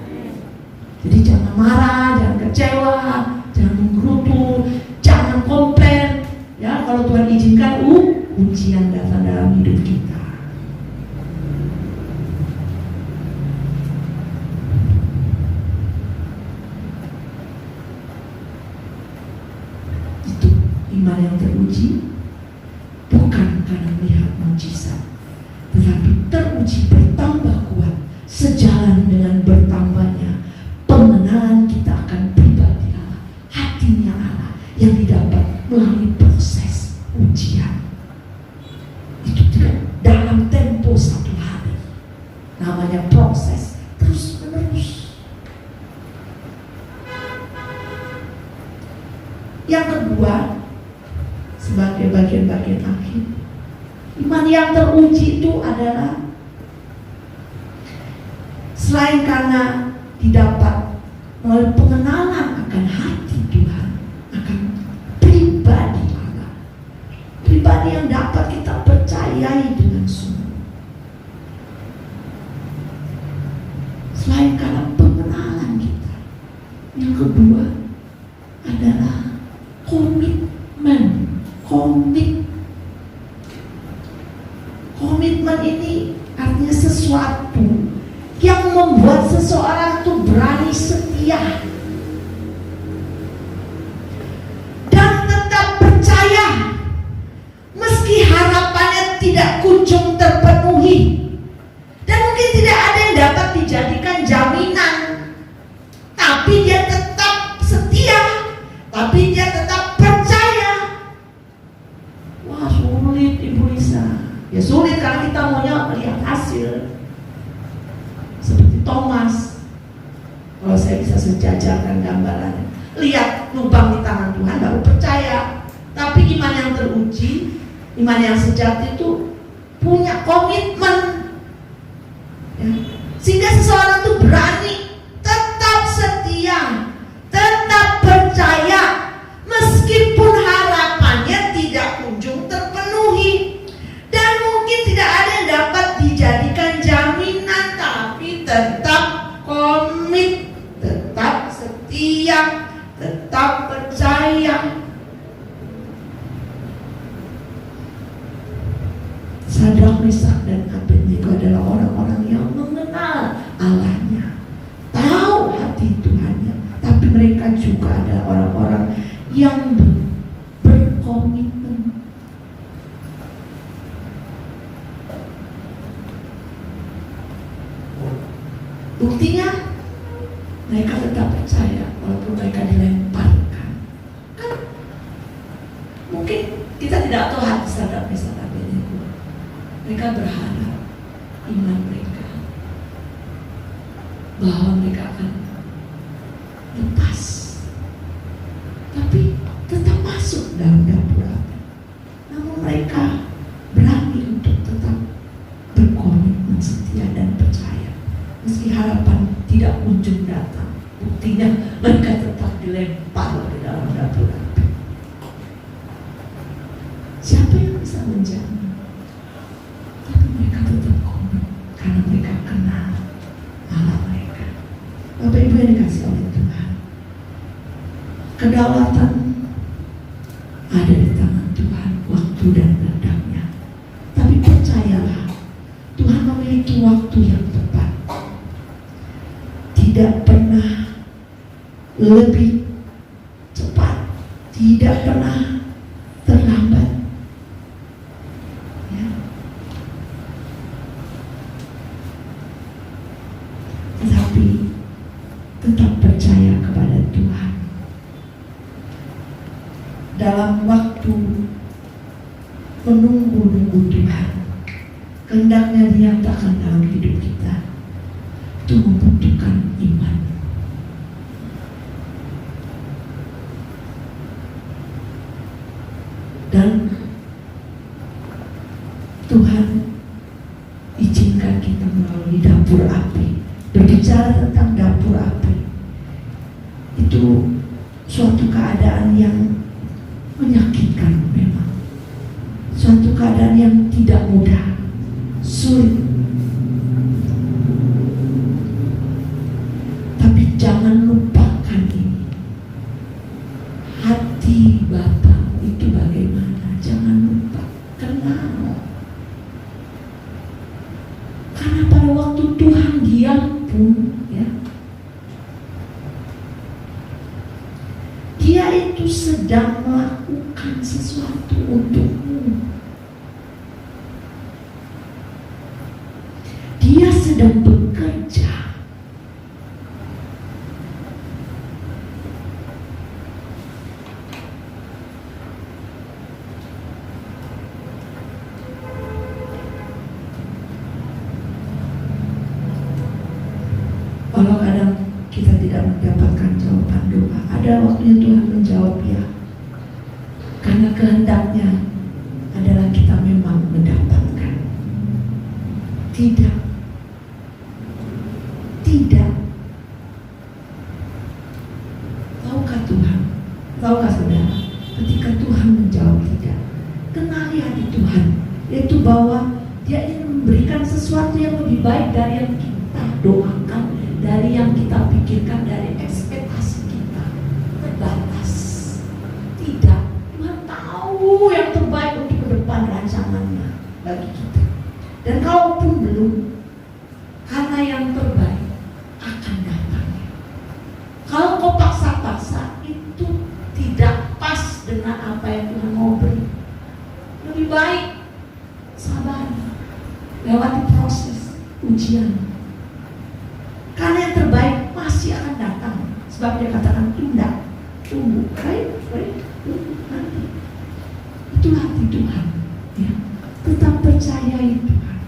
Jadi jangan marah, jangan kecewa, jangan menggerutu, jangan komplain. Ya, kalau Tuhan izinkan ujian datang dalam hidup kita. Itu iman yang teruji, bukan karena melihat mujizat, tetapi teruji bertambah kuat sejalan dengan bertambahnya pengenalan kita akan pribadi Allah, hatinya Allah yang didapat melalui proses ujian. Itu tidak dalam tempo satu hari, namanya proses terus menerus. Yang kedua, sebagai bagian-bagian akhir, iman yang teruji itu adalah selain karena didapat melalui pengenalan akan hati Tuhan, akan pribadi Allah, pribadi yang dapat kita percayai dengan sungguh. Selain karena pengenalan kita, yang kedua adalah komitmen Kalau saya bisa sejajarkan gambarannya, lihat lubang di tangan Tuhan baru percaya. Tapi iman yang teruji, iman yang sejati itu punya komitmen, ya. Sehingga seseorang itu berani tetap setia, tetap percaya, meskipun harapannya tidak kunjung terpenuhi, dan mungkin tidak ada yang dapat dijadikan jaminan, tapi tetap komit, tetap setia, tetap percaya. Sadrak, Mesak, dan Abednego adalah orang-orang yang mengenal Allahnya, tahu hati Tuhannya, tapi mereka juga adalah orang-orang yang berkomitmen. Buktinya mereka tetap percaya walaupun mereka dilemparkan. Kan mungkin kita tidak tahu hati Sadrak, Mesak, Abednego. Mereka berharap iman mereka bahwa mereka akan lepas, tapi tetap masuk dalam dapur api. Namun mereka berani untuk tetap berkomitmen, setia, dan percaya meski harapan tidak kunjung datang. Buktinya mereka tetap dilempar di dalam dapur api. Siapa yang bisa menjamin? Tapi mereka tetap komit karena mereka kenal Allah mereka. Bapak Ibu yang dikasih oleh Tuhan, kedaulatan ada di tangan Tuhan, waktu dan rendahnya. Tapi percayalah, Tuhan memiliki waktu yang tepat. Tidak pernah lebih cepat, tidak pernah terlambat. Ya. Tetapi tetap percaya kepada Tuhan. Dalam waktu menunggu Tuhan, kehendaknya dinyatakan dalam hidup kita, itu membutuhkan iman. Dan Tuhan izinkan kita melalui dapur api. Berbicara tentang dapur api itu suatu keadaan yang menyakitkan memang, suatu keadaan yang tidak mudah, sulit. Tapi jangan lupakan ini, hati Bapa itu bagaimana, jangan lupa, kenal. Karena pada waktu Tuhan diam pun, ya, Dia itu sedang melakukan sesuatu untukmu. Dia sedang bekerja. Walau kadang kita tidak mendapatkan jawaban doa, ada waktunya Tuhan menjawab ya. Karena kehendaknya adalah kita memang mendapatkan. Tidak. Tahukah Tuhan? Tahukah saudara? Ketika Tuhan menjawab tidak, kenali hati Tuhan, yaitu bahwa Dia ingin memberikan sesuatu yang lebih baik dari yang kita doakan, dari yang kita pikirkan, dari ekspektasi kita terbatas. Tidak, Tuhan tahu yang terbaik untuk ke depan rancangannya bagi kita. Dan kalaupun belum, karena yang terbaik akan datang. Kalau kau paksa-paksa, itu tidak pas dengan apa yang Tuhan mau beri. Lebih baik sabar, lewati proses ujian. Karena yang terbaik masih akan datang. Sebab Dia katakan tunda, tunggu, tunggu nanti. Itulah hati Tuhan, ya. Tetap percayai Tuhan,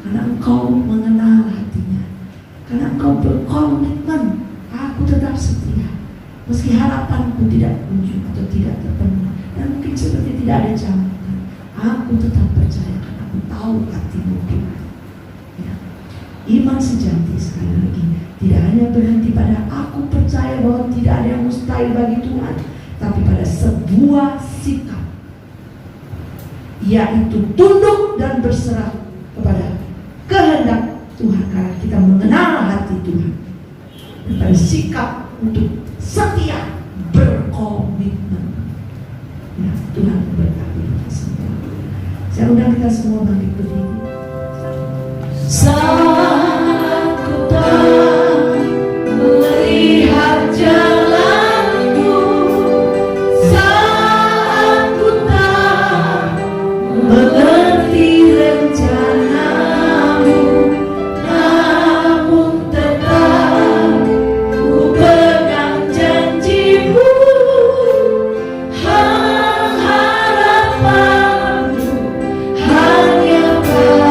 karena engkau mengenal hatinya, karena engkau berkomitmen meski harapanku tidak kunjung atau tidak terpenuhi, dan mungkin seperti tidak ada jaminan, aku tetap percaya karena aku tahu hatimu Tuhan. Ya. Iman sejati sekali lagi tidak hanya berhenti pada aku percaya bahwa tidak ada yang mustahil bagi Tuhan, tapi pada sebuah sikap, yaitu tunduk dan berserah kepada kehendak Tuhan karena kita mengenal hati Tuhan, dan pada sikap untuk setia berkomitmen. Ya, Tuhan memberkati kita semua. Saya undang kita semua bangkit berdiri. Saat ku tak melihat jalanku, saat ku tak mengerti rencanamu, namun tetap ku pegang janjimu. Harapanku hanya pada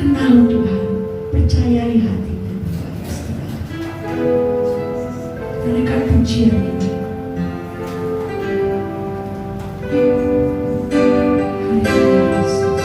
Kenal Tuhan, percayai hatinya Bapak Saudara. Naikkan pujian ini. Haleluya Yesus.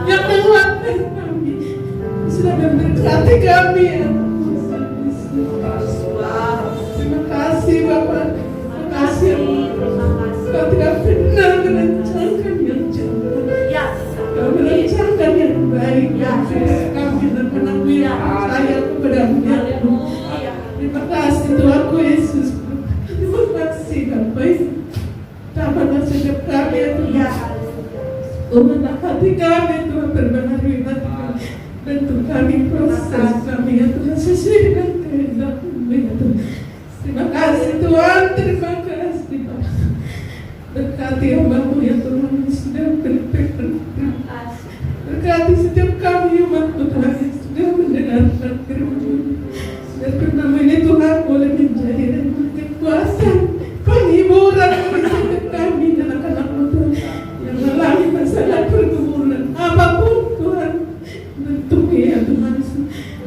Yang menguatkan berkati kami ya Tuhan Yesus. Terima kasih Bapak, terima kasih Kau tidak pernah merencanakan yang jahat, Kau merencanakan yang baik kami dan anakmu yang percaya kepadamu ya Tuhan. Terima kasih Tuhanku Yesus. Terima kasih Bapak. Tambahlah setiap kami ya Tuhan. Menak hati kami Tuhan, berbaharui hati kami, bentuk kami, proses kami ya Tuhan sesuai dengan kehendak-Mu ya Tuhan. Terima kasih Tuhan, terima kasih Bapak. Berkati hamba-Mu ya Tuhan yang sudah berpikir. Berkati setiap kami umat-Mu Tuhan yang sudah mendengarkan firman-Mu. Dan firman-Mu ini Tuhan boleh menjadi dan kekuatan, penghiburan bagi setiap kami dan anak-anak-Mu Tuhan yang mengalami masalah pergumulan apapun Tuhan bentuknya ya Tuhan.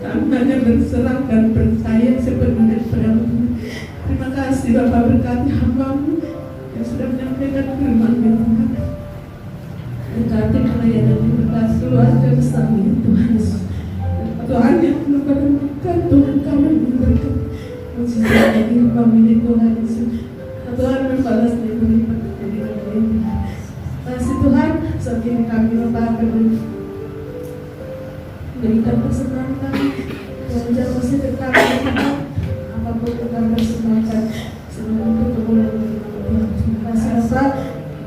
Kami hanya berserah dan percaya sepenuhnya kepada-Mu. Terima kasih Bapak, berkati hamba-Mu yang sudah menyampaikan firman-Mu ya Tuhan. Berkati pelayanan ini, berkati keluarga bersama ya Tuhan Yesus. Tuhan yang menemukan Tuhan kami memberikan musibah bagi hamba-Mu ini Tuhan Yesus. Tuhan membalas dan melipat dari kami. Kasih Tuhan, saat ini kami Bapak akan berikan persembahan kami. Tuhan jangan masih tetap apapun yang kami persembahkan sebelum kemuliaan bagi nama Tuhan. Terima kasih Bapak,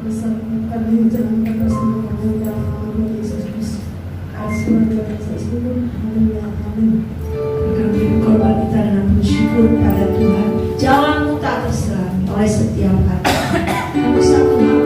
bersama kami menjalankan persembahan kami dalam nama Tuhan Yesus Kristus. Kasih Tuhan Yesus Kristus. Haleluya. Amin. Kami berkorban kita dengan bersyukur pada Tuhan. Jalanmu tak terselami oleh setiap hati. Usah Tuhan.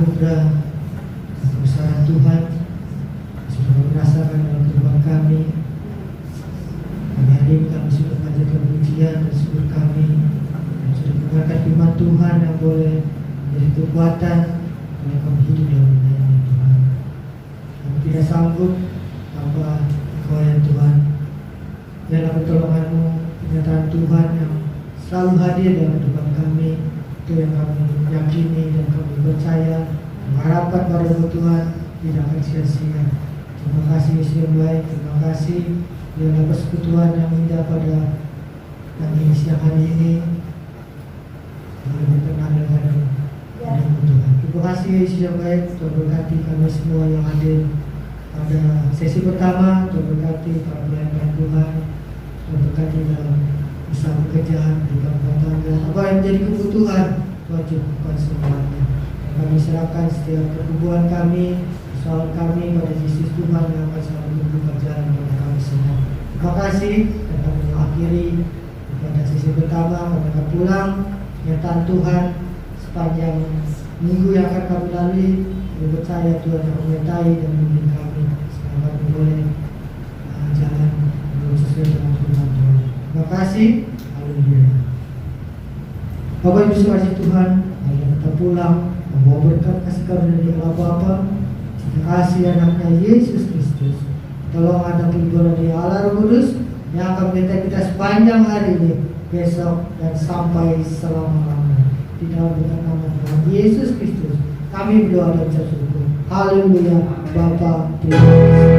anugerah kebesaran Tuhan sudah merasakan dalam kehidupan kami. Hari ini kami sudah mengajarkan pujian dan syukur kami, dan sudah mendengarkan firman Tuhan yang boleh menjadi kekuatan kalau kami hidup dalam dunia ini, Tuhan. Kami tidak sanggup tanpa Engkau ya Tuhan. Biarlah pertolongan-Mu, pernyataan Tuhan yang selalu hadir dalam kehidupan kami, itu yang kami yakini dan kami percaya, mengharapkan pada Tuhan tidak akan sia-sia. Terima kasih Yesus yang baik, terima kasih biarlah persekutuan yang indah pada kami siang hari ini boleh berkenan dengan Tuhan. Terima kasih Yesus yang baik, Tuhan berkati kami semua yang hadir pada sesi pertama. Tuhan berkati para pelayan Tuhan, Tuhan berkati dalam usaha pekerjaan di rumah tangga, apa yang menjadi kebutuhan Tuhan cukupkan semuanya. Dan kami serahkan setiap pertumbuhan kami, soal kami pada Yesus Tuhan yang akan selalu membuka jalan kepada kami semua. Terima kasih, dan kami mengakhiri pada sesi pertama. Kami akan pulang pernyataan Tuhan sepanjang minggu yang akan kami lalui. Kami percaya Tuhan yang menyertai dan membimbing kami sehingga kami boleh jalan sesuai dengan firman Tuhan. Terima kasih. Haleluya. Bapak Ibu sekalian Tuhan, mari kita pulang membawa berkat kasih karunia dari Allah Bapa, cinta kasih anaknya Yesus Kristus, tolong ada perlindungan dari Allah Roh Kudus yang akan menyertai kita sepanjang hari ini, besok dan sampai selama-lamanya. Di dalam nama Tuhan Yesus Kristus kami berdoa dan bersyukur. Haleluya. Bapa, terima kasih.